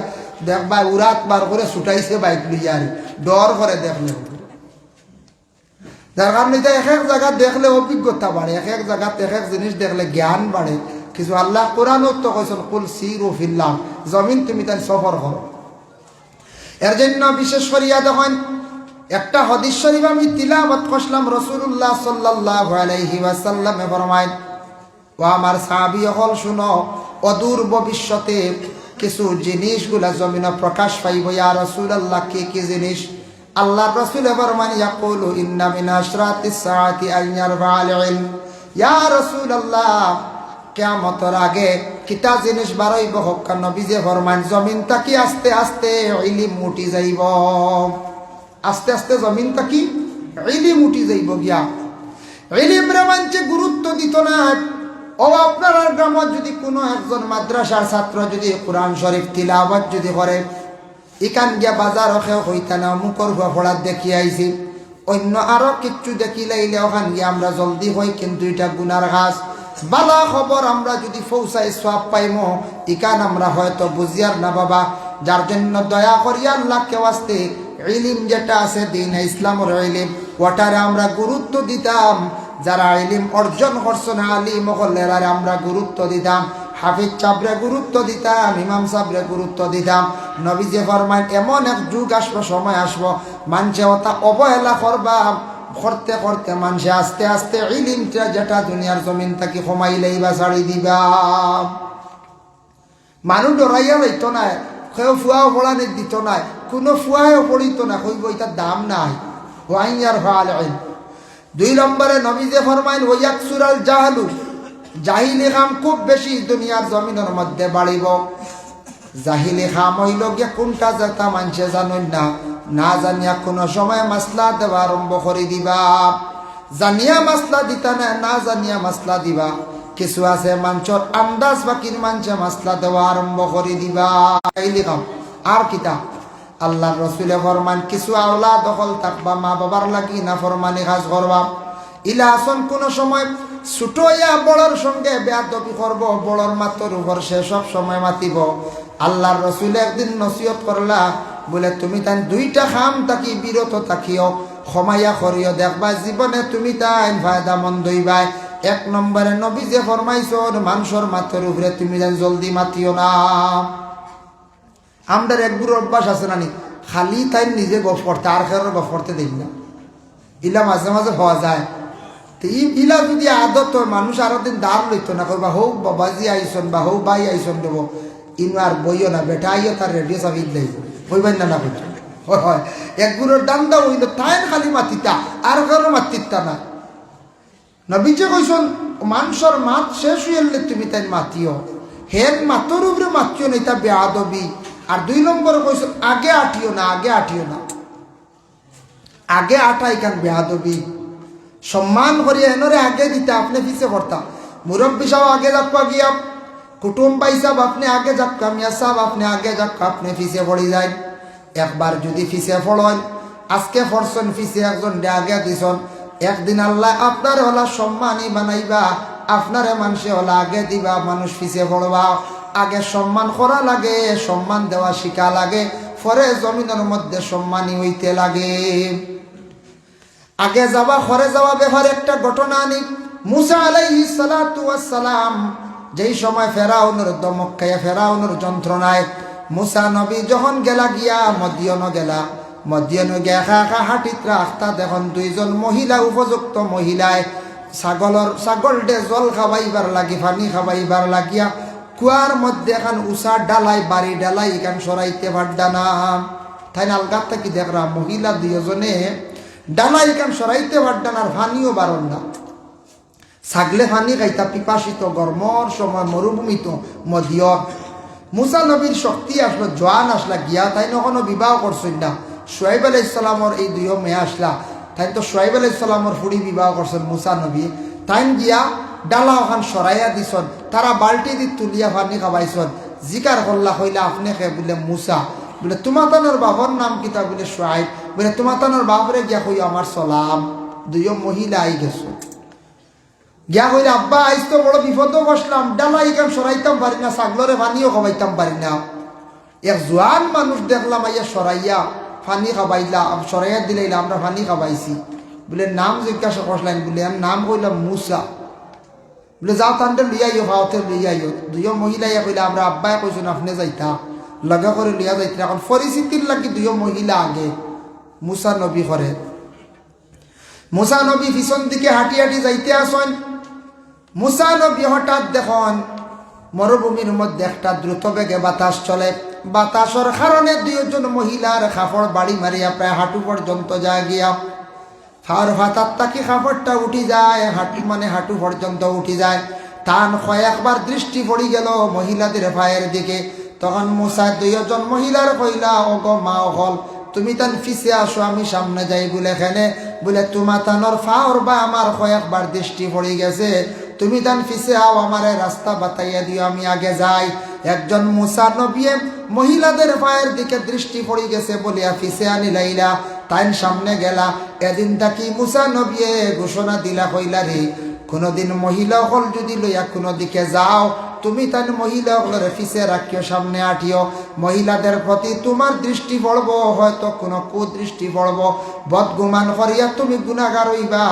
দেখবা উড়াত বার করে ছুটাইছে বাইক লিয়ার, ডর করে দেখলে। যার কারণে এটা এক এক জায়গা দেখলে অভিজ্ঞতা বাড়ে, এক এক জায়গাত এক এক জিনিস দেখলে জ্ঞান বাড়ে। কিছু আল্লাহ কোরআনত তো কইছেন কুল সিরু ফিল্লাহ, জমিন তুমি তাই সফর করো। এর জন্য বিশেষ করিয়া দেখেন একটা হাদিস শরীফ আমি তিলাওয়াত করলাম, রাসূলুল্লাহ সাল্লাল্লাহু আলাইহি ওয়াসাল্লামে ফরমায়, ও আমার সাহাবী হল শুনো, অদূর ভবিষ্যতে কিছু জিনিসগুলা জমিনে প্রকাশ পাইব। ইয়া রাসূলুল্লাহ, কি কি জিনিস? আল্লাহর রাসূল ফরমান, ইয়াকুলু ইন্না মিন আশরাতিস সাআতি আন ইয়ারফা'আল ইলম। ইয়া রাসূলুল্লাহ, কিয়ামতের আগে কিতা জিনিস বাড়াইব হক? নবীজি ফরমান, জমিন তাকি আস্তে আস্তে ইলম মুটি যাইব, আস্তে আস্তে জমিন তাকি ইলম মুটি যাইব গিয়া। ইলমরে মানছে গুরুত্ব দিত না। ও আপনার গ্রামত যদি কোনো একজন মাদ্রাসার ছাত্র যদি কোরআন শরীফ তিলাওয়াত যদি করে, ইকান গিয়া বাজার খেয়ে হইতা না মুখর পড়ার দেখি আইছি, অন্য আরো কিচ্ছু দেখি লাইলে ওখান গিয়ে আমরা জলদি হই, কিন্তু এটা গুনার কাজ। বালা খবর আমরা যদি পৌঁছাই সওয়াব পাইমো, ইকান আমরা হয়তো বুঝিয়ার না বাবা। যার জন্য দয়া করিয়া আল্লাহকে ওয়াস্তে ইলম যেটা আছে দিন ইসলামের ইলম, ওটারে আমরা গুরুত্ব দিতাম। যারা ইলম অর্জন করছেন আলিম হলের আমরা গুরুত্ব দিতাম, হাফিজ সাহেবরে গুরুত্ব দিতাম, ইমাম সাহেবরে গুরুত্ব দিতাম। নবীজি ফরমান, এমন এক যুগ আসবো, সময় আসবো, মানুষে ওটা অবহেলা করবা, করতে করতে মানুষে আস্তে আস্তে ইলমটা যেটা দুনিয়ার জমিন থেকে কমাইলেই বা ছাড়ি দিবা। মানুষ ডরাইয়া যাইত না, কেউ ফুয়াও পড়ানি দিত না, কোনো ফুয়াও পড়িত না, কইব এটার দাম নাই। ওয়াইয়ার ফাল ইলম। 2 নম্বরে নবীজি ফরমাইন, ওয়াকসুরাল জাহলু, জাহিলি কাম খুব বেশি দুনিয়ার জমিনের মধ্যে বাড়িব। জাহিলি কাম হইল গিয়া কোনটা যেটা মানুষে জানেন না, না জানিয়া কোনো সময় মাসলা দেওয়া আরম্ভ করে দিবা। জানিয়া মাসলা দিতা না, না জানিয়া মাসলা দিবা। কিছু আছে মানুষের আন্দাজ বাকির মানুষে মাসলা দেওয়া আরম্ভ করে দিবা। জাহিলি কাম। আর কিতা আল্লাহর রাসূলে ফরমান, কিছু আওলা দখল থাকবা, মা বাবার লাগি না ফরমানি কাজ করবা। ইলা আসন কোন সময় ছোট ইয়া বড়র সঙ্গে বেয়াদবি করব, বড়র মাতর উপর সে সব সময় মাতিব। আল্লাহর রাসূলে একদিন নসিহত করলা, বলে তুমি তাই 2টা কাম থাকি বিরত থাকিও, ক্ষমাইয়া করিও, দেখবা জীবনে তুমি তাই ফায়দা মন্দ হইবা। 1 নম্বরে নবী যে ফরমাইছেন, মানুষের মাথার উপরে তুমি যেন জলদি মাতিও না। আমাদের এক গুরু অভ্যাস আছে নানি, খালি তাই নিজে গপ করতে, আর কারোর গপ করতে দেখি না। ইলা মাঝে মাঝে হওয়া যায়। তো ইলা যদি আদত হয়, মানুষ আরো দিন দাঁড় লইতো না, কইবা হোক বাবাজি আইসন বা হোক ভাই আইসন দেবো, ইনু আর বইও না, বেটা আইও তার রেডিও চাবি দেব, হইবেন না না বলছো। হয় এক গুরুর ডান্দা হইল তাই খালি মাতিতা, আর কারো মাতিতা না। নবীজি কইসন, মানুষের মাত শেষ হইলে তুমি তাই মাতিও, হের মাতর উপরে মাতিও না, এটা বেয়াদবি। আর 2 নম্বরে কইসন, আগে আটিও না, আগে আটিও না, আগে আটা এখান বেয়াদবি। সম্মান করিয়া এনরে আগে দিতে, আপনি পিছিয়ে পড়তা। মুরব্বী সাহেব আগে যাপ্পা গিয়া, কুটুম ভাই সাহেব আপনি আগে যাপ্পা, মিয়া সাহেব আপনি আগে যাপ্পা, আপনি পিছিয়ে পড়ি যায়। একবার যদি পিছিয়ে পড়েন, আজকে পড়ছেন পিছিয়ে একজন আগে দিছন, একদিন আল্লাহ আপনার হলা সম্মানই বানাইবা, আপনারে মানুষে হলা আগে দিবা, মানুষ পিছিয়ে পড়বা। আগে সম্মান করা লাগে, সম্মান দেওয়া শিখা লাগে, পরে জমিনের মধ্যে সম্মানী হইতে লাগে। আগে যাওয়া ঘরে যাওয়া ব্যাপারে একটা ঘটনা আনি। মুসা আলাইহিস সালাতু ওয়াস সালাম যেই সময় ফেরাউনের দমক খাইয়া ফেরাউনের যন্ত্রণায় মুসা নবী যখন গেলা গিয়া মদিয়ন গেলা, মদিয়ন গিয়া একা একা হাঁটিত রাস্তা দেখুন দুইজন মহিলা, উপযুক্ত মহিলায় ছাগল ডে জল খাবাইবার লাগি, পানি খাবাইবার লাগিয়া কুয়ার মধ্যে এখন উষা ডালাই বাড়ি ডালাই এখান সরাইতে পারডা না। তাই আলগার থাকি দেখরা মহিলা দুইজনে ডালাই এখান সরাইতে পারডা না, আর পানিও বারণ না। ছাগলে পানি খাইতা পিপাসিত, গরমর সময় মরুভূমিত মদিয়ত। মুসা নবীর শক্তি আসলো, জোয়ান আসলা গিয়া তাই নখনো বিবাহ করছেন না। সোহাইব আলাইহিস সালামর এই দুইও মেয়ে আসলা, তাই তো সোহাইব আলাইহিস সালামর ফুড়ি বিবাহ করছেন মুসা নবী। তাই গিয়া ডালা ওখান সরাইয়া দিছন, তারা বাল্টি দি তুলিয়া পানি খাবাইছন। জিকার করলা হইলা আপনি খে বলে মুসা, বলে তোমাতানোর বাবার নাম কিতা, বলে সোহাইব, বলে তোমাতানোর বাপরে গিয়া কই আমার সালাম। দুইও মহিলা আই গেছ গিয়া কইলে আব্বা আইস তো বড় বিপদও বসলাম, ডালা ইকাম সরাইতাম পারি না, ছাগলরে পানিও খাবাইতাম পারি না। এক জোয়ান মানুষ দেখলাম আইয়া সরাইয়া পানি খাবাইলা, সরাইয়া দিলাইলা, আমরা পানি খাবাইছি। বলে নাম জিজ্ঞাসা করলেন, বলে আমি নাম কইলাম মুসা। বলে যাও তান্ডে লইয়াইও, ভাওতে লইয়াইও। দুইও মহিলা ইয়া কইলা আমরা আব্বাই কইছেন আপনি যাইতা, লগা করে লইয়া যাইতে। এখন পরিস্থিতির লাগি দুইও মহিলা আগে মুসা নবী করে। মুসা নবী পিছন দিকে হাঁটি হাঁটি যাইতে আসেন। মুসা নবী হঠাৎ দেখুন মরুভূমির মধ্যে একটা দ্রুত বেগে বাতাস চলে। বাতাসের কারণে দুইজন মহিলার কাপড় বাড়ি মারিয়া প্রায় হাঁটু পর্যন্ত যায় গিয়া, আর হাতার তাকি কাপড়টা উঠি যায়, হাঁটু পর্যন্ত উঠি যায়। তান কয়েকবার দৃষ্টি পড়ি গেল মহিলাদের পায়ের দিকে। তখন মুসা দুইজন মহিলার কইলা, ও গো মা হল, তুমি তান ফিসে আসো, আমি সামনে যাই। বলে এখানে বলে তোমার তানোর ফাওর বা আমার কয়েকবার দৃষ্টি পড়ে গেছে, তুমি তান ফিসে আও, আমার রাস্তা বাতাইয়া দিও, আমি আগে যাই। একজন মুসা নবী মহিলাদের পায়ের দিকে দৃষ্টি পড়ে গেছে বলিয়া ফিসে আনি লাইলা, তাই সামনে গেলা। এদিন তাকি মুসা নবী ঘোষণা দিলা, কইলা রে কোনদিন মহিলা হল যদি লইয়া কোনো দিকে যাও, তুমি তান মহিলা হলের ফিসে রাখিও, সামনে আঠিও। মহিলাদের প্রতি তোমার দৃষ্টি পড়ব, হয়তো কোনো কুদৃষ্টি পড়ব, বদগুমান করিয়া তুমি গুণাগার হইবা।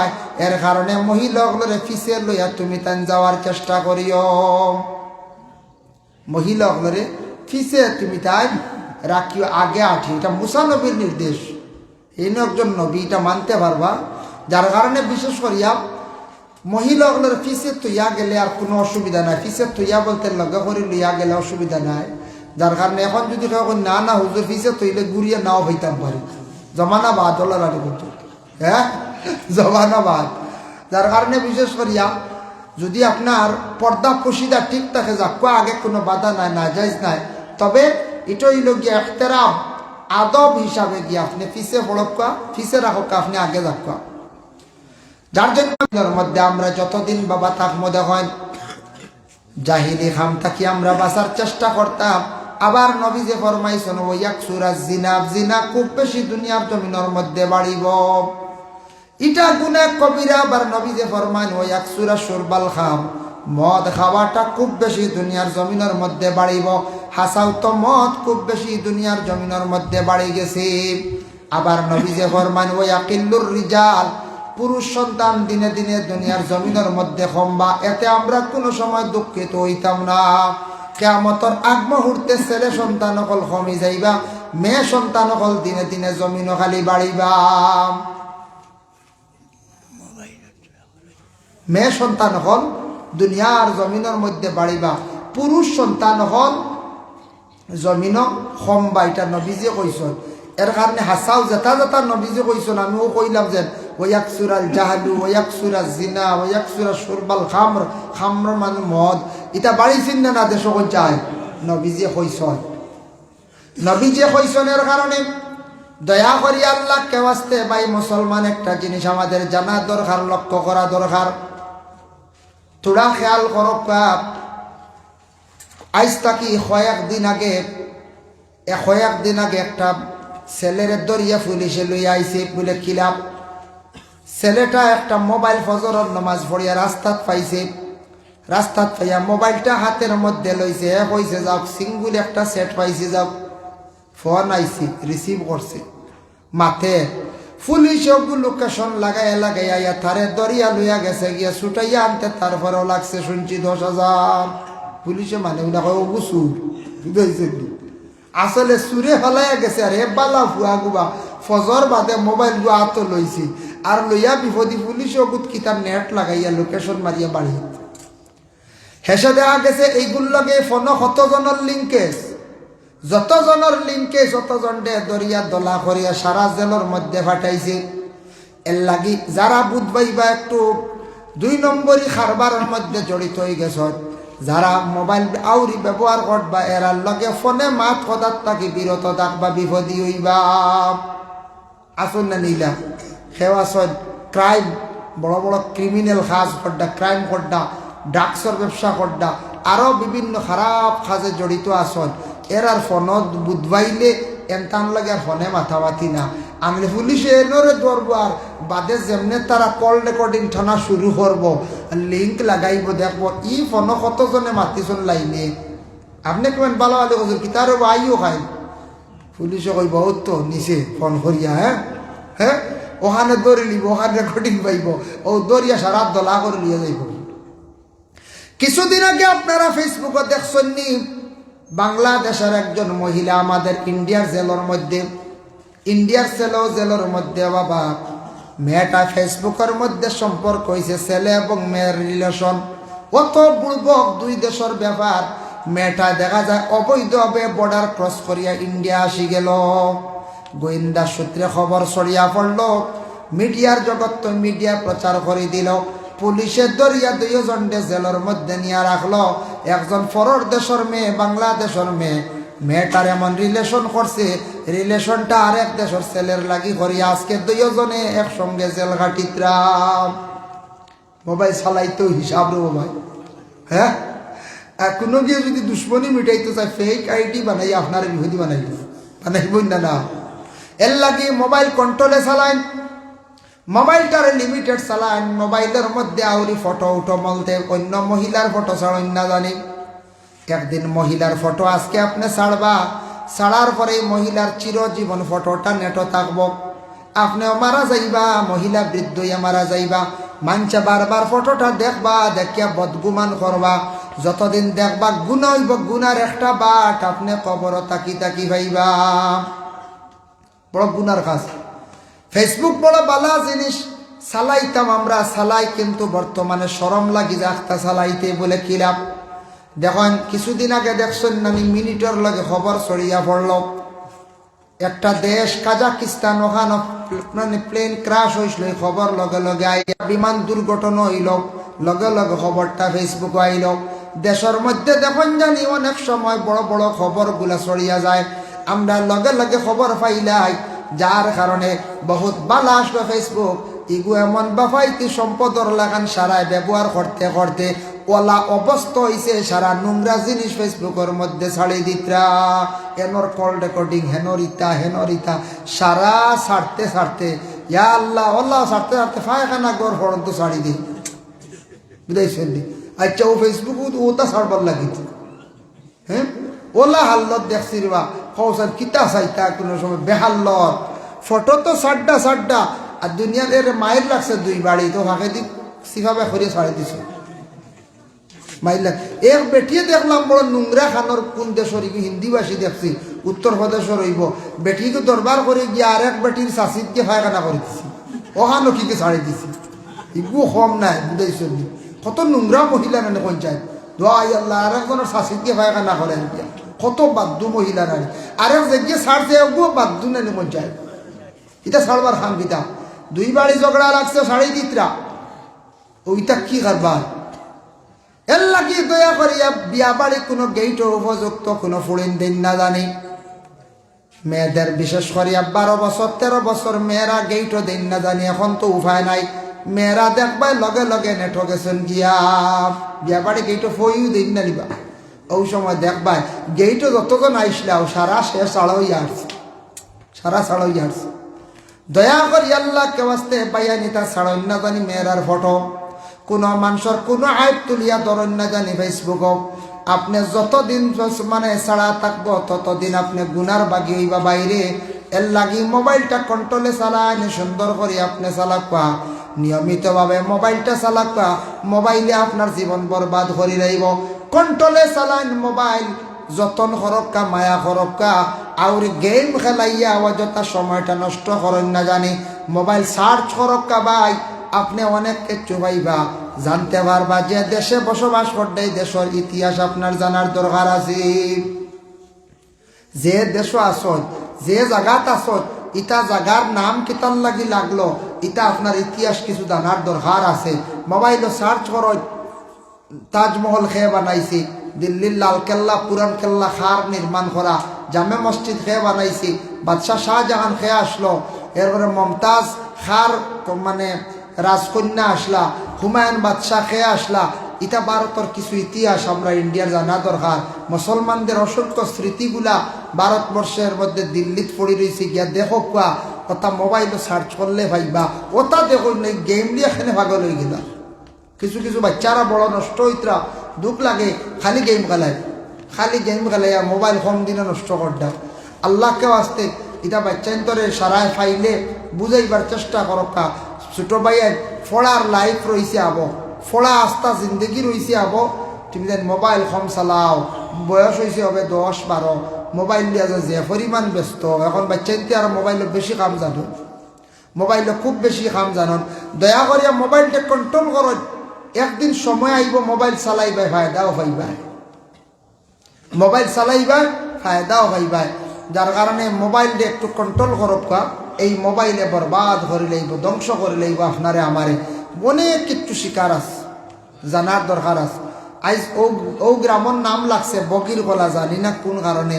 এর কারণে মহিলা হলের ফিসে লইয়া তুমি তান যাওয়ার চেষ্টা করিও। মহিলা হলের ফিসে তুমি তাই রাখিও, আগে আঠি। এটা মুসা নবীর নির্দেশ। এই একজন নবী এটা মানতে পারবা, যার কারণে বিশেষ করিয়া মহিলাগুলোর ফিসে তুইয়া গেলে আর কোনো অসুবিধা নাই। ফিসে তুইয়া বলতে লগে করে লইয়া গেলে অসুবিধা নাই। যার কারণে এখন যদি কেউ না না হুজুর ফিসে তুইলে ঘুরিয়ে নাও হইতাম পারি, জমানা বাদ হল রানি করতো, হ্যাঁ জমানা বাদ। যার কারণে বিশেষ করিয়া যদি আপনার পর্দা পশিদা ঠিক থাকে, যাক আগে কোনো বাধা নাই, না যাইজ নাই, তবে এটাই গিয়া এখতেরাম আদব হিসাবে গিয়ে আপনি ফিসে পড়কা, ফিসে রাখকা, আপনি আগে যাকা। যার জন্য মধ্যে আমরা যতদিন বাবা থাকবো দেখেন জাহিলি খাম থাকি আমরা বাঁচার চেষ্টা করতাম। আবার নবী যে ফরমাইছেন ওয়াক সুরা জিনা, জিনা খুব বেশি দুনিয়ার জমিনের মধ্যে বাড়িব, এটা গুনাহ কবিরা। আবার নবী যে ফরমান ওয়াক সুরা সুরবাল খাম, মদ খাওয়াটা খুব বেশি দুনিয়ার জমিনের মধ্যে বাড়িব। হাসাও তো মদ খুব বেশি দুনিয়ার জমিনের মধ্যে বাড়ি গেছে। আবার নবী যে ফরমান ওয়াকিল্লুর রিজাল, পুরুষ সন্তান দিনে দিনে দুনিয়ার জমিনের মধ্যে কমবা, এতে আমরা কোনো সময় দুঃখিত হইতাম না। কিয়ামতের আগ মুহূর্তে ছেলে সন্তান অকল কমি যাইবা, মেয়ে সন্তান অকল দিনে দিনে জমিন খালি বাড়িবা। মেয়ে সন্তান হল দুনিয়ার জমিনের মধ্যে বাড়িবা, পুরুষ সন্তান হল জমিন কমবা। এটা নবীজি কইছেন। এর কারণে হাসাও যেটা যেটা নবীজি কইছেন আমিও কইলাম যে ওয়াকসুরাল জাহালু, ওয়াকসুরাল জিনা, ওয়াকসুরাল সুরবাল খামর, খামর মানে মদ, এটা বাড়িছেন না দেশ চায় নবীজি কইছেন। নবীজি কইছেনের কারণে দয়া করি আল্লাহ কেওয়াস্তে ভাই মুসলমান একটা জিনিস আমাদের জানা দরকার, লক্ষ্য করা দরকার। তোরা খেয়াল করো, আজ তাকি কয়েকদিন আগে একটা ছেলের দরিয়া পুলিশে লইয়া আইছে বলে কিলাম। ছেলেটা একটা মোবাইল ফজরের নামাজ পড়িয়া রাস্তাত পাইছে, রাস্তাত পাইয়া মোবাইলটা হাতের মধ্যে লইছে, কইছে যাও সিঙ্গুল একটা সেট পাইছে, যাও ফোন আইসি রিসিভ করছে মাথে। পুলিশ লোকেশন লাগাইয়া তারে দরিয়া লইয়া গেছে, গিয়া ছুটাইয়া আনতে, তারপরেও লাগছে শুনছি 10,000। পুলিশে মানে সুর আসলে সুরে ফেলাইয়া গেছে। আর হে বালা ফুয়া গুবা ফজর বাদে মোবাইল গুয়া হাত লইছি, আর লইয়া বিপদী পুলিশ কিতাব নেট লাগাইয়া লোকেশন মারিয়া বাড়ি। হেসে দেখা গেছে এইগুলো লগে ফোন কতজনের লিঙ্কেজ, যতজনের লিঙ্কেজ যতজন দরিয়া দলা করিয়া সারা জেলের মধ্যে ফাটাইছে। এর লাগি যারা বুধবাই বা একটু 2 নম্বরই কারবারের মধ্যে জড়িত হয়ে গেছ, যারা মোবাইল আউরি ব্যবহার করবা, এরার লগে ফোনে মাত কথার থাকি বিরত থাকবা, বিপদী হইবা। আসুন না নিলা সেও আসন ক্রাইম, বড় বড় ক্রিমিনাল কাজ করডা, ক্রাইম করডা, ড্রাগসের ব্যবসা করডা, আরও বিভিন্ন খারাপ কাজে জড়িত আসন। এরার ফোনত বুধবাইলে এনতান লাগে আর ফোনে মাথামাতি না। আমি পুলিশে এনরে ধরবো, আর বাদে যেমনে তারা কল রেকর্ডিং টানা শুরু করবো, লিঙ্ক লাগাইব, দেখবো ই ফোন কতজনে মাতিছন লাইনে। আপনি কেমন ভালো ভালো হজুর কি তার আইও খাই, পুলিশে কই বহুত তো নিচে ফোন করিয়া, হ্যাঁ ওখানে দৌড়ে নিব, ওখানে রেকর্ডিং পাইব, ও দরিয়া সারা দলা করে নিয়ে যাইব। কিছুদিন আগে আপনারা ফেসবুকে দেখছেন নি, বাংলাদেশের একজন মহিলা আমাদের ইন্ডিয়ার জেলের মধ্যে বাবা মেয়েটা ফেসবুকের মধ্যে সম্পর্ক হয়েছে, ছেলে এবং মেয়ের রিলেশন। অত বুড়বক 2 দেশের ব্যাপার। মেয়েটা দেখা যায় অবৈধভাবে বর্ডার ক্রস করিয়া ইন্ডিয়া আসি গেল। গোয়েন্দা সূত্রে খবর ছড়িয়া পড়ল, মিডিয়ার জগৎ তো মিডিয়া প্রচার করে দিল। পুলিশের দরিয়া 2 জনকে জেলের মধ্যে নিয়ে রাখলো। একজন ফরর দেশের মেয়ে, বাংলাদেশের মেয়ে, মেয়েটার এমন রিলেশন করছে, রিলেশনটা আরেক দেশের ছেলের লাগি করিয়া আজকে 2 জনে একসঙ্গে জেল ঘাটিত্রাম। মোবাইল চালাইতেও হিসাব রে ভাই, হ্যাঁ কোনো গিয়ে যদি দুশ্মনী মিটাইতে চায় ফেক আইডি বানাই আপনার বিভূতি বানাইবই না। এর লাগে মোবাইল কন্ট্রোলে চালাইন, মোবাইলটারে লিমিটেড চালাইন। মোবাইলের মধ্যে আউরি ফটো উঠো বলতে অন্য মহিলার ফটো ছাড়েন না জানি। একদিন মহিলার ফটো আজকে আপনি ছাড়ার পরে মহিলার চিরজীবন ফটোটা নেটো থাকবো। আপনিও মারা যাইবা, মহিলা বৃদ্ধ হইয়া মারা যাইবা, মানছে বারবার ফটোটা দেখবা, দেখিয়া বদগুমান করবা। যতদিন দেখবা গুণা হইব, গুনার একটা বাট আপনি কবর তাকি ভাইবা। বড় গুনার কাজ। ফেসবুক বড় বালা জিনিস, চালাইতাম আমরা, চালাই, কিন্তু বর্তমানে শরম লাগি যাক্তা চালাইতে বলে কিলাম। দেখেন কিছুদিন আগে দেখছেন নানি মিনিটের লগে খবর ছড়িয়া পড়ল, একটা দেশ কাজাকিস্তান, ওখানে মানে প্লেন ক্রাশ হয়েছিল, খবর লগে লগে আইয়া বিমান দুর্ঘটনা হইল, লগে লগে খবরটা ফেসবুকে আইল। দেশের মধ্যে দেখুন জানি অনেক সময় বড় বড় খবরগুলা ছড়িয়া যায়, আমরা লগে লগে খবর পাইলাই, যার কারণে বহুত বালা আসলো ফেসবুক। ইগু এমন বাফাইতি সম্পদর লাগান সারায় ব্যবহার করতে করতে ওলা অবস্থা হয়েছে, সারা নোংরা জিনিস ফেসবুকের মধ্যে ছাড়ি দিতরা, এনর কল রেকর্ডিং, হেনরিতা সারা ছাড়তে ইয়া আল্লাহ আল্লাহ ছাড়তে ফায়খানা গর ফরন্ত ছাড়ি দিই, বুঝাইছেন? আচ্ছা ও ফেসবুক ওটা ছাড়বার লাগিত, হ্যাঁ ওলা হাল্লত দেখছি রে বা কৌশল কিতা চাইতা কোনো সময় বেহাল্লত ফটো তো সাড্ডা আর দুনিয়ার এর মায়ের লাগছে 2 বাড়ি তো ফাঁকে দি সিফাবে করে ছাড়ি দিছে মাইর লাগ। এক বেটিয়ে দেখলাম বড় নোংরা খানোর কোন দেশের, হিন্দিভাষী দেখছি, উত্তরপ্রদেশের হইব। বেটিকে দরবার করে গিয়ে আরেক বেটির শাসিত গিয়ে ফায়খানা করে দিছি, ওখানো কিকে ছাড়ি দিছি। ইগু কম নাই, বুঝাইছেন? কত নোংরা মহিলা নানি পঞ্চায়েত দোয়াই আল্লাহ, আরেকজনের শাসিত গিয়ে ফায়খানা করেন গিয়া, কত বাদ্যু মহিলা নারী, আরেক জায়গায় ছাড়ছে এগুলো বাদ্যু নানি পঞ্চায়েত। এটা ছাড়বার খান কিতা 2 বাড়ি ঝগড়া লাগছে শাড়ি দিতরা, ওইটা কি কারবার? এর লাগি দয়া করিয়া বিয়া বাড়ি কোনো গেইটের উপযুক্ত কোনো ফুড়িন দিন না জানি। মেয়েদের বিশেষ করিয়া 12 বছর 13 বছর মেয়েরা গেইটও দিন না জানি। এখন তো উপায় নাই, মেয়েরা দেখবাই লগে লগে নেটো গেছেন গিয়া বিয়া বাড়ি গেইটও ফইও দিন না নিবা। ওই সময় দেখবাই গেইটও যতজন আইসলাও সারা শেষ ছাড়াইয়া আসছে। দয়া করি আল্লাহ কে বাস্তে পাইয়া নিতা ছাড়ন না জানি মেয়েরার ফটো কোনো মানুষের কোনো আইব তুলিয়া ধরেন না জানি ফেসবুকও আপনি যতদিন মানে ছাড়া থাকবো ততদিন আপনি গুনার বাগি হইবা বাইরে। এর লাগি মোবাইলটা কন্ট্রোলে চালায় সুন্দর করে আপনি চালাকা, নিয়মিতভাবে মোবাইলটা চালাকা। মোবাইলে আপনার জীবন বরবাদ করে রইব। কন্ট্রোলে চালান মোবাইল, যতন করক্কা মায়া করক্কা, আর গেম খেলাইয়া অযথা সময়টা নষ্ট করেন না জানি। মোবাইল সার্চ করক্কা ভাই, আপনি অনেক কিছু পাইবা, জানতে পারবা যে দেশে বসবাস করতে দেশের ইতিহাস আপনার জানার দরকার আছে। যে দেশ আসত, যে জায়গাত আসত, ইটা জায়গার নাম কিতার লাগি লাগলো, ইটা আপনার ইতিহাস কিছু জানার দরকার আছে। মোবাইলও সার্চ করো, তাজমহল খেয়ে বানাইছি, দিল্লির লাল কেল্লা পুরান কেল্লা খার নির্মাণ করা, জামে মসজিদ খেয়ে বানাইছি, বাদশাহ শাহজাহান খেয়ে আসলো, এরপরে মমতাজ খার মানে রাজকন্যা আসলা, হুমায়ুন বাদশাহ খেয়ে আসলা। ইটা ভারতের কিছু ইতিহাস আমরা ইন্ডিয়ার জানা দরকার। মুসলমানদের অসংখ্য স্মৃতিগুলা ভারতবর্ষের মধ্যে দিল্লিত পড়ে রয়েছে, গিয়া দেখো কোয়া ওটা মোবাইলে সার্চ করলে ভাইবা, ওটা দেখো নেই গেম নিয়ে এখানে ভাগল হয়ে গেলা। কিছু কিছু বাচ্চারা বড় নষ্ট হইতরা, দুঃখ লাগে, খালি গেম খেলায়, খালি গেম খেলাইয়া মোবাইল কম দিনে নষ্ট করডা। আল্লাহকে আসতে এটা বাচ্চান্তরে সারায় ফাইলে বুঝাইবার চেষ্টা করকা। ছোট ভাইয়ের ফোড়ার লাইফ রয়েছে আবো, ফোড়া আস্তা জিন্দগি রয়েছে আবো, তুমি যেন মোবাইল কম চালাও। বয়স হয়েছে হবে 10-12, মোবাইল দিয়া যে পরিমাণ ব্যস্ত। এখন বাচ্চাইতে আর মোবাইলে বেশি কাম জানো, মোবাইলে খুব বেশি কাম জানন। দয়া করিয়া মোবাইলটা কন্ট্রোল করো। একদিন সময় আইব মোবাইল চালাইবা, ফায়দাও পাইবা, মোবাইল চালাইবা ফায়দাও পাইবা। যার কারণে মোবাইলটা একটু কন্ট্রোল করবা। এই মোবাইলে বরবাদ করে লইব, ধ্বংস করে লইব আপনারে আমারে। অনেক কিছু শিকার আছে, জানার দরকার আছে। আজ ও গ্রামের নাম লাগছে বগির গলা, জানি না কোন কারণে।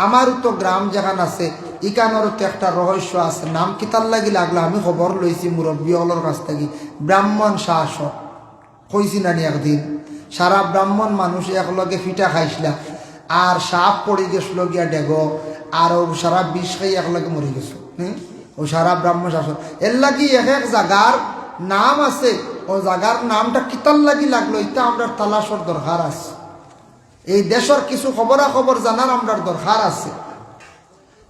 আমারও তো গ্রাম যেখান আছে ইকানোরও তো একটা রহস্য আছে। নাম কিতার লাগি লাগলো, আমি খবর লইছি মুরব্বী হলর কাছ থেকে। ব্রাহ্মণ শাসক কইছি নানি একদিন, সারা ব্রাহ্মণ মানুষ একলগে ফিটা খাইছিলা, আর সাপ পড়ে গেছিল গিয়া ডেগ, আর ও সারা বিষ খাই একলগে মরে গেছে। ও সারা ব্রাহ্মণ শাসক। এর লাগি এক এক জায়গার নাম আছে, ও জায়গার নামটা কিতার লাগি লাগলো, এটা আমরা তালাশর দরকার আছে। এই দেশের কিছু খবরাখবর জানার আমরা দরকার আছে।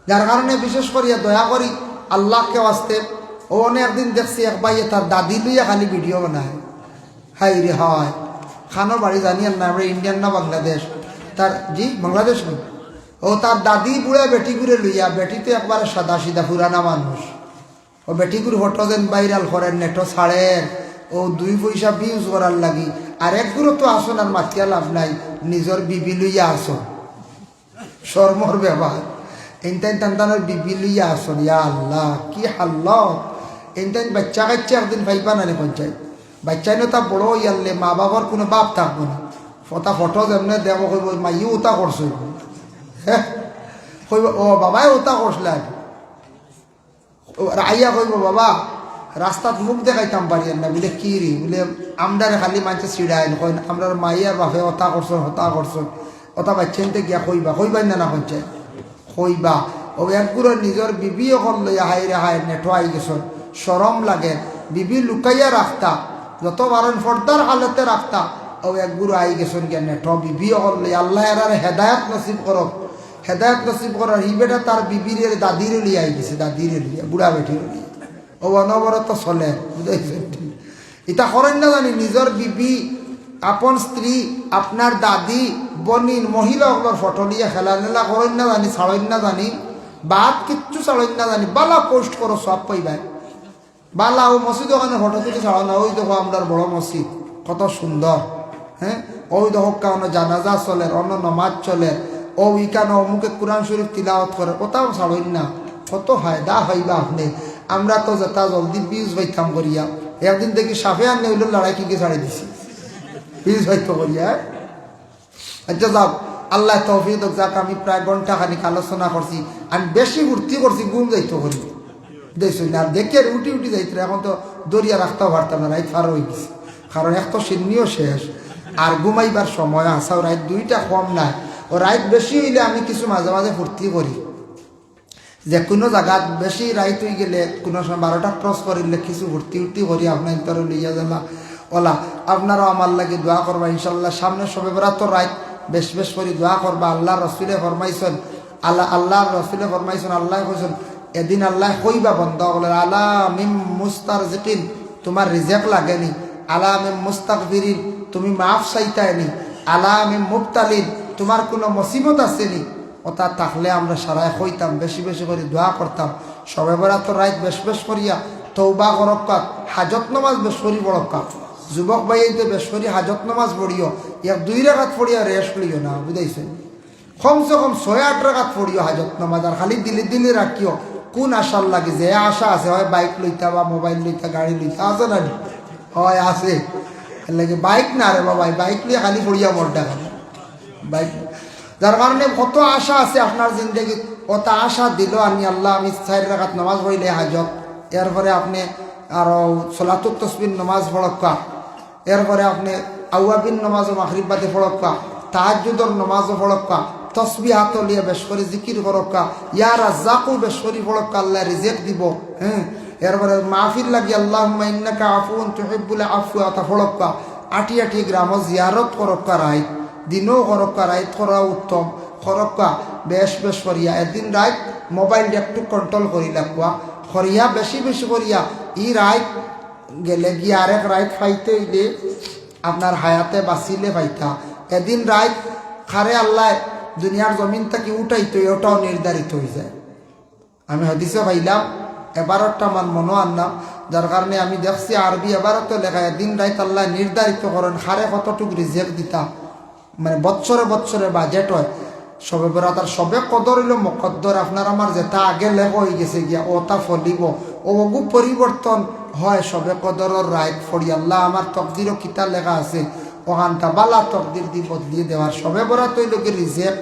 যার কারণে বিশেষ করিয়া দয়া করি আল্লাহকে আসতে। ও একদিন দেখছি এক ভাইয়ে তার দাদি লইয়া খালি ভিডিও বানায়। হাই রে হয়, খানো বাড়ি জানিয়েন না, আমরা ইন্ডিয়ান না বাংলাদেশ, তার জি বাংলাদেশ নেই। ও তার দাদি বুড়া বেটি গুড়ে লইয়া, বেটি তো একবারে সাদা সিধা পুরানা মানুষ, ও বেটি গুড় ফটো যেন ভাইরাল করেন, নেটো ছাড়েন, ও 2 পয়সা ভিউজ করার লাগি। আর একগুলো তো আসন আর মাতিয়া লাভ নাই, নিজের বিবি লইয়া আসন, শর্মর ব্যবহার। এনটাইন টানটানোর বিবি লইয়া আসন, ইয়া আল্লাহ কি হাল্লা। এনটাইন বাচ্চা কাচ্চা একদিন ভাইবা না পঞ্চায়েত, বাচ্চাই তা বড় ইয়ারলে মা বাবার কোনো বাপ থাকবো না। ওটা ফটো যেমনে দেব কইব মাইও ওটা করছো, হ্যাঁ কইব ও বাবাই ওটা করছিল। আইয়া কইব বাবা রাস্তাত মুখ দেখাইতাম পারি না, বলে কি রে, বলে আমরারে খালি মানুষের চিড়াইন কই আমরা মাইয়ার বাপে ওটা করছো হতা করছো। ওটা বাচ্চাইতে গিয়া কইবা, কইবাই না না পঞ্চায়েত কইবা। ও একগুলো নিজের বিবি এখন লইয়া হাই রে হাই নেটো আই গেছ, সরম লাগে। বিবি লুকাইয়া রাখতা, যত বারণ ফর্দার হালতে রাখতা। ও একগুলো আই গেছেন গিয়া নেটো বিবি এখন লইয়া। আল্লাহ এরার হেদায়ত নসিব করক, হেদায়ত নসিব করার। হি বেটা তার বিবির দাদিরে লিয়ে আই গেছে, দাদিরে লিয়া, বুড়া বেটির লিয়া। ও অনবরত চলে, বুঝাইছেন? এটা করেন না জানি নিজের বিবি, আপন স্ত্রী, আপনার দাদি, বনিন, মহিলাগুলোর ফটো নিয়ে খেলা নেলা করেন না জানি, ছাড়েন না জানি, বাদ কিচ্ছু ছাড়েন না জানি। বালা পোস্ট করো, সব পাইবাই বালা। ও মসজিদ ওখানে ফটো তুলে ছাড়ো না, ওই দেখো আমরা বড় মসজিদ কত সুন্দর, হ্যাঁ ওই দেখো কারণ জানাজা চলে, অন্য নমাজ চলে, ও ইকান অমুকে কোরআন শরীফ তিলাওয়াত করে, কোথাও ছাড়েন না। কত ফায়দা হইবা আপনি। আমরা তো যেটা জলদি বিউজ ভাইতাম করিয়া, একদিন দেখি সাফে আনে হইল লড়াই কি ছাড়ি দিছি, বিউজ ভাইতো করিয়া। আচ্ছা যাও, আল্লাহ তৌফিক যাক। আমি প্রায় ঘন্টা খানিক আলোচনা করছি, আমি বেশি ভর্তি করছি, ঘুম যাইতো করি দেখছি না, দেখে উঠি উঠি যাইতো। এখন তো দরিয়া রাখতেও পারতাম না, রাইত ফার হয়ে গেছে, কারণ এক তো সিন্নিও শেষ, আর ঘুমাইবার সময় আসাও রাইত 2টা কম নাই। ও রাইত বেশি হইলে আমি কিছু মাঝে মাঝে ফুর্তি করি, যে কোনো জায়গাত বেশি রাইত হয়ে গেলে কোনো সময় 12টা ক্রস করিলে কিছু ভর্তি উর্তি করি আপনার ভিতরে লইয়া যাবা। ওলা আপনারাও আমার লাগে দোয়া করবা ইনশাল্লাহ। সামনে শবে বরাতর রাত বেশ বেশ করে দোয়া করবা। আল্লাহ রসুলে ফরমাইছেন, আল্লাহর রসুলে ফরমাইছেন, আল্লাহ কইছেন এদিন আল্লাহ কইবা বন্ধা বলে আলা মিম মুস্তারজিকিন, তোমার রিজেক লাগেনি। আলা মিম মুস্তাগফিরিন, তুমি মাফ চাইতায়নি। আলা মিম মুবতালিন, তোমার কোনো মুসিবত আসেনি। ওটা থাকলে আমরা সারায় কইতাম, বেশি বেশি করে দোয়া করতাম। শবে বরাতর রাত বেশ বেশ করিয়া তৌবা করক্কা, হাজত নামাজ বেশ করি পড়ক্কা। যুবক ভাইতে বেশ করি হাজত নামাজ পড়িও, এক 2 রাকাত পড়িয়া রেস্ট লইও না, বুঝাইছেন? কমসে কম 6-8 রাকাত পড়িও হাজত নামাজ। আর খালি দিলে দিলে রাখিও কোন আশার লাগে, যে আশা আছে হয় বাইক লইতা বা মোবাইল লইতা গাড়ি লইতা, আছে না? হয় আছে। এর লাগে বাইক না রে বাবা, বাইক লিয়ে খালি পড়িয়া মরডা খালি বাইক। যার কারণে কত আশা আছে আপনার জিন্দগি, কত আশা দিল আমি আল্লাহ, আমি 4 রাকাত নামাজ পড়িলে হাজত, এরপরে আপনি আরো সলাতুত তসবিহ নামাজ পড়ক্কা, এরপরে আপনি আউয়াবিন নামাজও মাগরিব বাদে পড়ক্কা, তাহাজ্জুদর নামাজও পড়ক্কা, তসবিহ হাত লিয়ে বেশ করে জিকির করক্কা, ইয়া রাজ্জাকু বেশ করে পড়ক্কা, আল্লাহ রিজিক দিব। হ্যাঁ, এরপরে মাহফিল লাগি আল্লাহুম্মা ইন্নাকা আফুউন তুহিব্বুল আফওয়া তা পড়ক্কা, আটি আটি গ্রাম জিয়ারত করক্কা, রাইত দিনও করক্কা, রাইত করা উত্তম করক্কা বেশ বেশ করিয়া। একদিন রাইত মোবাইলটা একটু কন্ট্রোল করি লাগবা করিয়া, বেশি বেশি করিয়া ই রাইত গেলে গিয়ে আরেক রাইত পাইতে হইলে আপনার হায়াতে বাঁচিলে পাইতা। এদিন রাইত খারে আল্লাহ দুনিয়ার জমিন থেকে উঠাইতো, ওটাও নির্ধারিত হয়ে যায়। আমি হাদিসে পাইলাম, এবারটা আমার মনও আনলাম, যার কারণে আমি দেখছি আরবি এবারত লেখা এদিন রাইত আল্লাহ নির্ধারিত করেন খারে কতটুকু রিজেক দিতা, মানে বৎসরে বৎসরে বাজেট হয়। সবে বরাত আর সবে কদর হইল মকদ্দর, আপনার আমার যেটা আগে লেখ হয়ে গেছে গিয়া ওটা ফলিব, ও অগু পরিবর্তন হয় সবে কদরের রাইত ফড়ি। আল্লাহ আমার তকদিরও কিতা লেখা আছে, ওখানটা বালা তকদির দিয়ে বদলিয়ে দেওয়ার। সবে বরাত হইল কি রিজেক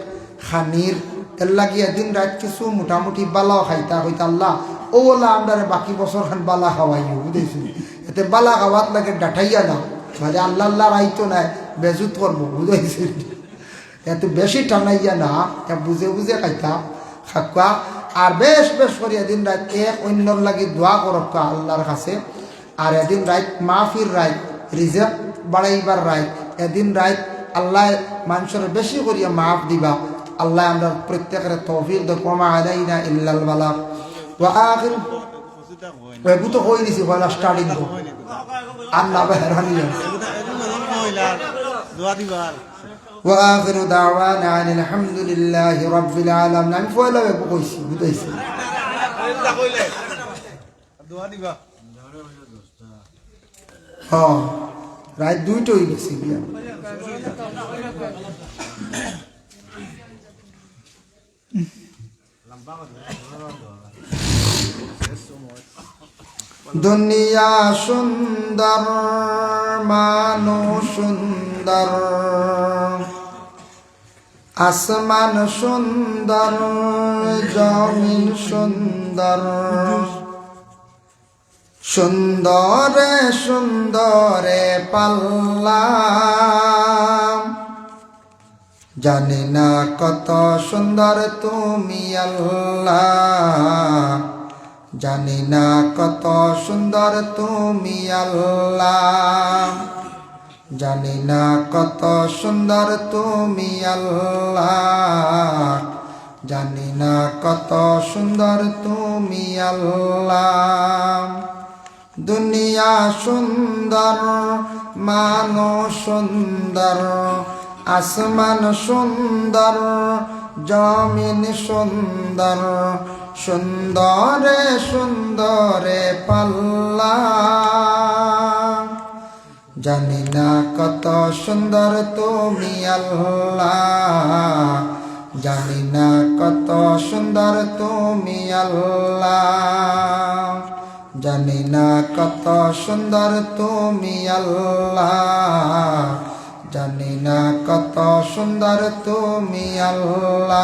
খানির, এর লাগি এদিন রাত কিছু মোটামুটি বালাও খাইতা হইতা আল্লাহ ওলা আমরা বাকি বছর খান বালা খাওয়াইও, বুঝেছি? এতে বালা খাওয়াত লাগে ডাঠাইয়া দাও, মানে আল্লাহ আল্লাহ রাইতো নাই বেজুত করবো, বুঝেছি? এত বেশি টানাইয়া না, বুঝে বুঝে খাইতা খাকুয়া। আর বেশ বেশ করি এদিন রাত এক অন্যর লাগি দোয়া করক্কা আল্লাহর কাছে। আর এদিন রাত মাহফির রাত, রিজেক বাড়াইবার রাত, এদিন রাত আল্লাহ মানুষের বেশি করিয়া মাফ দিবা। আল্লাহ আমরা প্রত্যেকের তৌফিক দাও। ওয়া আলাইনা ইল্লাল বালাগ। ওয়া আখির এগু তো হই নিছি বলা স্টার্টিং কো আর না বেরানি দোয়া দিবার। ওয়া আখিরু দাওয়ানা আনিল হামদুলিল্লাহি রাব্বিল আলামিন। আমি ফয়লা এগু কইছি, বুঝাইছি দোয়া দিবা। হ্যাঁ, রাত 2টা হই গেছে গিয়া। দুনিয়া সুন্দর, মানুষ সুন্দর, আসমান সুন্দর, জমিন সুন্দর, সুন্দরে সুন্দরে পাল্লা, জানি না কত সুন্দর তুমি আল্লাহ, জানি না কত সুন্দর তুমি আল্লাহ, জানি না কত সুন্দর তুমি আল্লাহ, জানি না কত সুন্দর তুমি আল্লাহ। দুনিয়া সুন্দর, মানুষ সুন্দর, আসমান সুন্দর, জমিন সুন্দর, সুন্দরে সুন্দরে পাল্লা, জানি না কত সুন্দর তুমি আল্লাহ, জানি না কত সুন্দর তুমি আল্লাহ, জানি না কত সুন্দর তুমি আল্লাহ, জানি না কত সুন্দর তুমি আল্লাহ।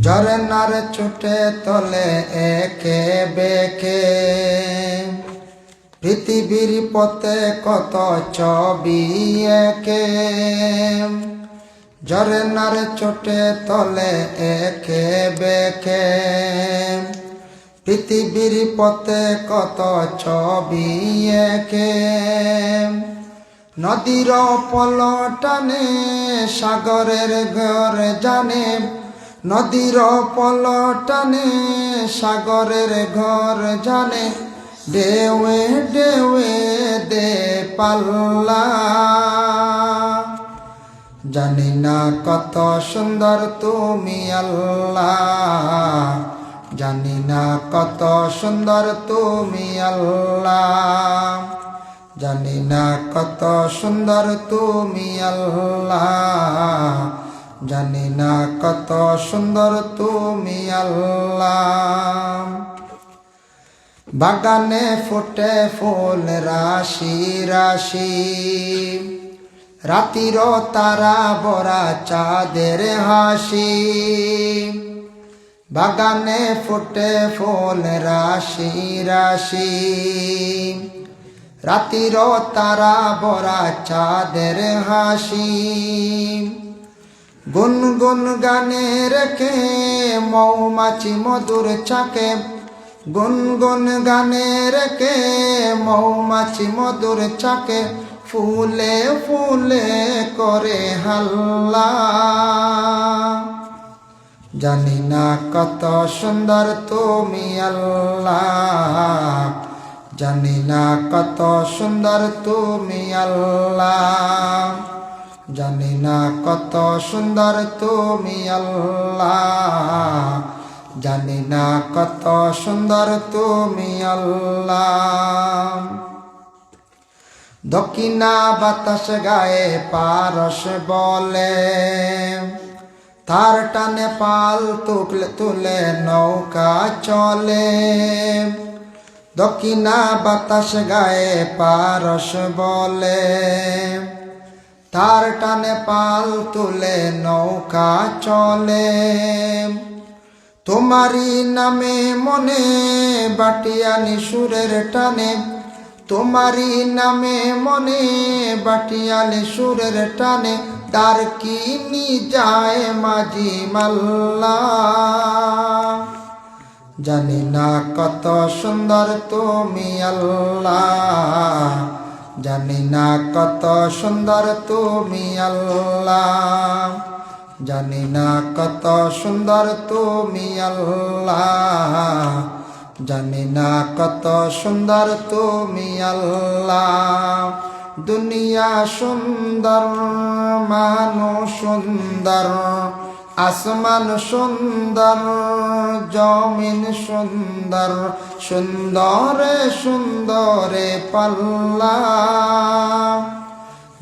ঝরনার ছুটে তলে একে বেকে, পৃথিবীর পথে কত ছবি একে, ঝরনার ছুটে তলে একে বেকে, পৃথিবীর পথে কত ছবি এঁকে নদীর পলটানে সাগরের ঘর জানে নদীর পলটানে সাগরের ঘর জানে ঢেউয়ে ঢেউয়ে দে পাল্লা জানি না কত সুন্দর তুমি আল্লাহ জানি না কত সুন্দর তুমি আল্লাহ জানি না কত সুন্দর তুমি আল্লাহ জানি না কত সুন্দর তুমি আল্লাহ বাগানে ফুটে ফুল রাশি রাশি রাতির তারা বরা চাঁদের হাসি বাগানে ফুটে ফুল রাশি রাশি রাতির তারা বরা চাঁদের হাসি গুনগুন গানে রেখে মৌমাছি মধুর চাকে গুনগুন গানে রেখে মৌমাছি মধুর চাকে ফুলে ফুলে করে হাল্লা জানি না কত সুন্দর তুমি আল্লাহ জানি না কত সুন্দর তুমি আল্লাহ জানি না কত সুন্দর তুমি আল্লাহ জানি না কত সুন্দর তুমি আল্লাহ দক্ষিণা বাতাস গায়ে পারস বলে তার টানে পাল তুলে নৌকা চলে দক্ষিণা বাতাস গায়ে পারস বলে তার টানে পাল তুলে নৌকা চলে তোমারই নামে মনে বাটিয়ানি সুরের টানে তোমারই নামে মনে বাটিয়ালি সুরের টানে তার কিনি যায় মাঝি মাল্লা জানি না কত সুন্দর তুমি আল্লাহ জানি না কত সুন্দর তুমি আল্লাহ জানি না কত সুন্দর তুমি আল্লাহ জানি না কত সুন্দর তুমি আল্লাহ দুনিয়া সুন্দর মানুষ সুন্দর আসমান সুন্দর জমিন সুন্দর সুন্দরে সুন্দরে পাল্লা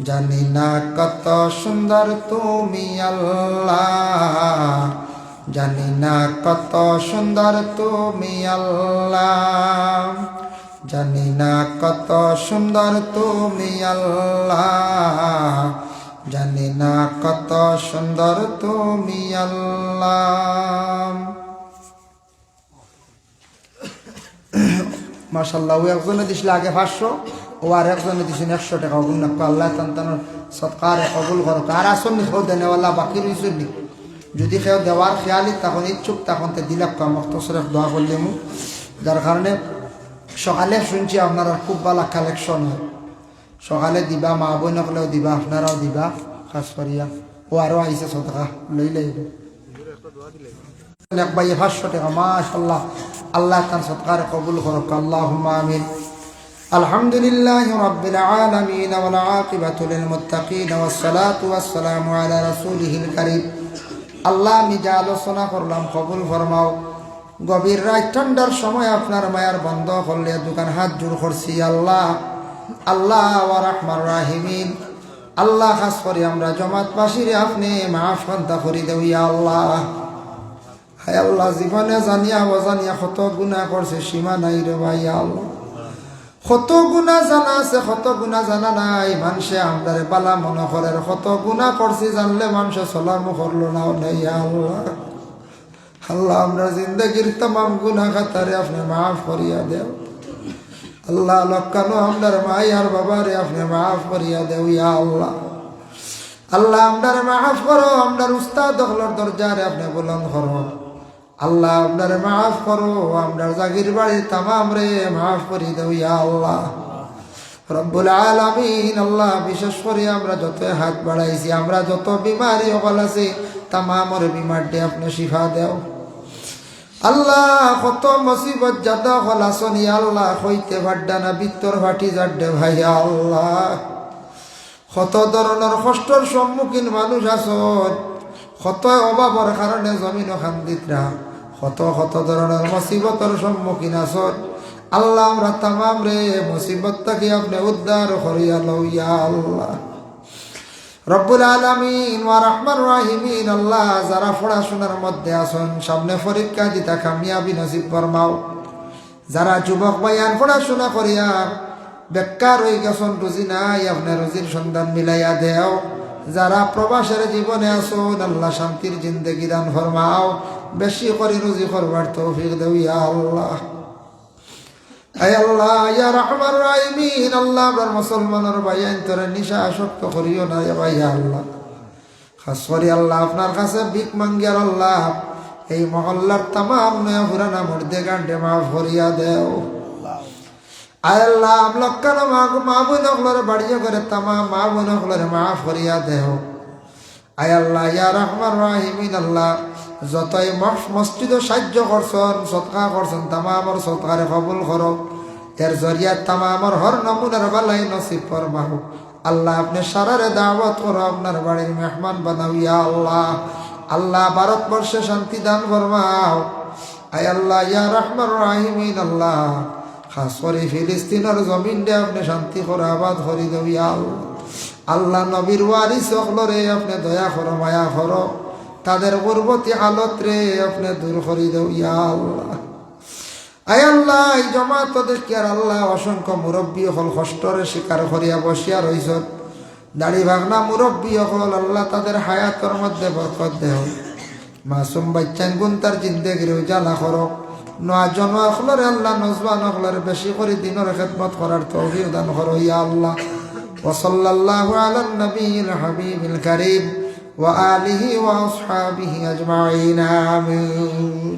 জানি না কত সুন্দর তুমি আল্লাহ জানি না কত সুন্দর তুমি আল্লাহ জানি না কত সুন্দর তুমি আল্লাহ জানি না কত সুন্দর তুমি আল্লাহ মাশাআল্লাহ ও একজনে দিছিল আগে 500 ও আর একজনে দিছেন 100 টাকা ওগুন না আল্লাহ তান্তানোর সদকার কবুল করো আর আসুন খো দেনেওয়ালা বাকি রইছেন যদি কেউ দেওয়ার খেয়ালি তখন ইচ্ছুক তখন তো দিলাম মখতসর দোয়া করলে যার কারণে সকালে শুনছি আপনারা খুব ভালো কালেকশন হয় সকালে দিবা মা বোন হলেও দিবা আপনারাও দিবা খাস করিয়া ও আরও আইসে সদকা লই লাইব এক ভাই 500 টাকা মাশাআল্লাহ আল্লাহ তার সদকার কবুল করুক আল্লাহুম্মা আমিন আলহামদুলিল্লাহি রাব্বিল আলামিন ওয়াল আকিবাতু লিল মুত্তাকিন ওয়াস সালাতু ওয়াস সালামু আলা রাসূলিহিল কারীম আল্লাহ আমি যা আলোচনা করলাম কবুল ফরমাও গভীর রাত ঠান্ডার সময় আপনার মায়ার বন্ধ করলে দোকান হাত জোড় করছি আল্লাহ আল্লাহ ওয়া রাহমান রাহিমিন আল্লাহ খাস করে আমরা জমাতবাসীরে আপনি মাফ কান্তা করে দেও ইয়া আল্লাহ হায় আল্লাহ জীবনে জানিয়া অজানিয়া কত গুনাহ করছে সীমা নাই রে ভাই আল্লাহ কত গুনাহ জানা আছে কত গুনাহ জানা নাই মানুষে আমদারে বালা মনে করে কত গুনাহ করছি জানলে মানুষে সলামও করলো না ইয়া আল্লাহ আল্লাহ আমরা জিন্দগির तमाम গুনাহ খাতারে আপনি মাফ করিয়া দেও আল্লাহ লক্কানো আমদার মাই আর বাবারে আপনি মাফ করিয়া দেও ইয়া আল্লাহ আল্লাহ আমদারে মাফ করো আমদার উস্তাদ হলর দরজারে আপনি বুলন্দ করো আল্লাহ আপনারে মাফ করো, আপনার জাগির বাড়ি তামাম রে মাফ করি দেও ইয়া আল্লাহ রব্বুল আলামিন। আল্লাহ বিশেষ করে আমরা যত হাত বাড়াইছি, আমরা যত বিমারি হল আছি, তামামর বিমারটি আপনি শিফা দেও আল্লাহ। কত মুসিবত জাদা হল আসনি আল্লাহ, হইতে ভাড্ডা না বিত্তর ভাটি যাড্ডে ভাই আল্লাহ। কত ধরনের কষ্টর সম্মুখীন মানুষ আসন, কত অভাবর কারণে জমিন খান্দিতরা, কত কত ধরনের মুসিবতের সম্মুখীন আসন আল্লাহ। আমরা তামাম রে মুসিবত থেকে আপনি উদ্ধার করিয়া লও ইয়া আল্লাহ রব্বুল আলামিন ওয়া রহমান রাহিমিন। আল্লাহ যারা পড়াশোনার মধ্যে আসন, সামনে পরীক্ষা দিতা কামিয়াবি নসিব ফরমাও। যারা যুবক ভাইয়ান পড়াশোনা করিয়া বেকার হয়ে গেছেন, রুজি নাই, আপনি রুজির সন্ধান মিলাইয়া দেও। যারা প্রবাসের জীবনে আসুন আল্লাহ শান্তির জিন্দেগি দান ফরমাও, বেশি করে রুজি করবার তৌফিক দেও ইয়া আল্লাহ। আয় আল্লাহ ইয়া রহমান রাহিমিন। আল্লাহ আপনার মুসলমানের ভাইয়ান তোরে নিশা আসক্ত করিও না ভাই আল্লাহ। খাস করে আল্লাহ আপনার কাছে ভিক মাঙ্গিয়ার আল্লাহ এই মহল্লার তামাম নয়া পুরানা মুর্দে গান্ডে মাফ করিয়া দেও। আয় আল্লাহ লক্কানো মা বোন হলরে বাড়িয়ে করে তামাম মা বোন হলরে মাফ করিয়া দেও। আয় আল্লাহ ইয়া রহমান রাহিমিন। আল্লাহ যতই মসজিদ সাহায্য করছেন, সৎকা করছেন, তামামর সৎকারে কবুল করো। এর জরিয়া তামামর হর নমুনার বালাই নসিব ফরমাও আল্লাহ। আপনি সারারে দাওয়াত করো, আপনার বাড়ির মেহমান বানাও ইয়া আল্লাহ। আল্লাহ ভারতবর্ষে শান্তি দান ফরমাও। আয় আল্লাহ ইয়া রহমান রাহিমিন। আল্লাহ খাস করে ফিলিস্তিনের জমিন দে আপনি শান্তি করে আবাদ করি দেও ইয়া আল্লাহ। আল্লাহ নবীর ওয়ারিস হলরে আপনি দয়া করো, মায়া করো, তাদের পূর্বতী হালত রে আপনি দূর করি দেও ইয়া আল্লাহ। আয় আল্লাহ এই জমাত দেখি আর আল্লাহ অসংখ্য মুরব্বী হল কষ্টরে স্বীকার করিয়া বসিয়া রইছ, দাড়ি ভাগনা মুরব্বী হল আল্লাহ তাদের হায়াতের মধ্যে বরকত দেহ। মাসুম বাচ্চান গুণ তার জিন্দেগির উজালা করো। নজন হলরে আল্লাহ নজবান হলরে বেশি করে দিনের খেদমত করার তৌফিক দান করো ইয়া আল্লাহ। ওয়াসাল্লাল্লাহু আলান নবিয়িল হাবিবিল কারীম ওয়া আলিহি ওয়া আসহাবিহি আজমাইন আমিন।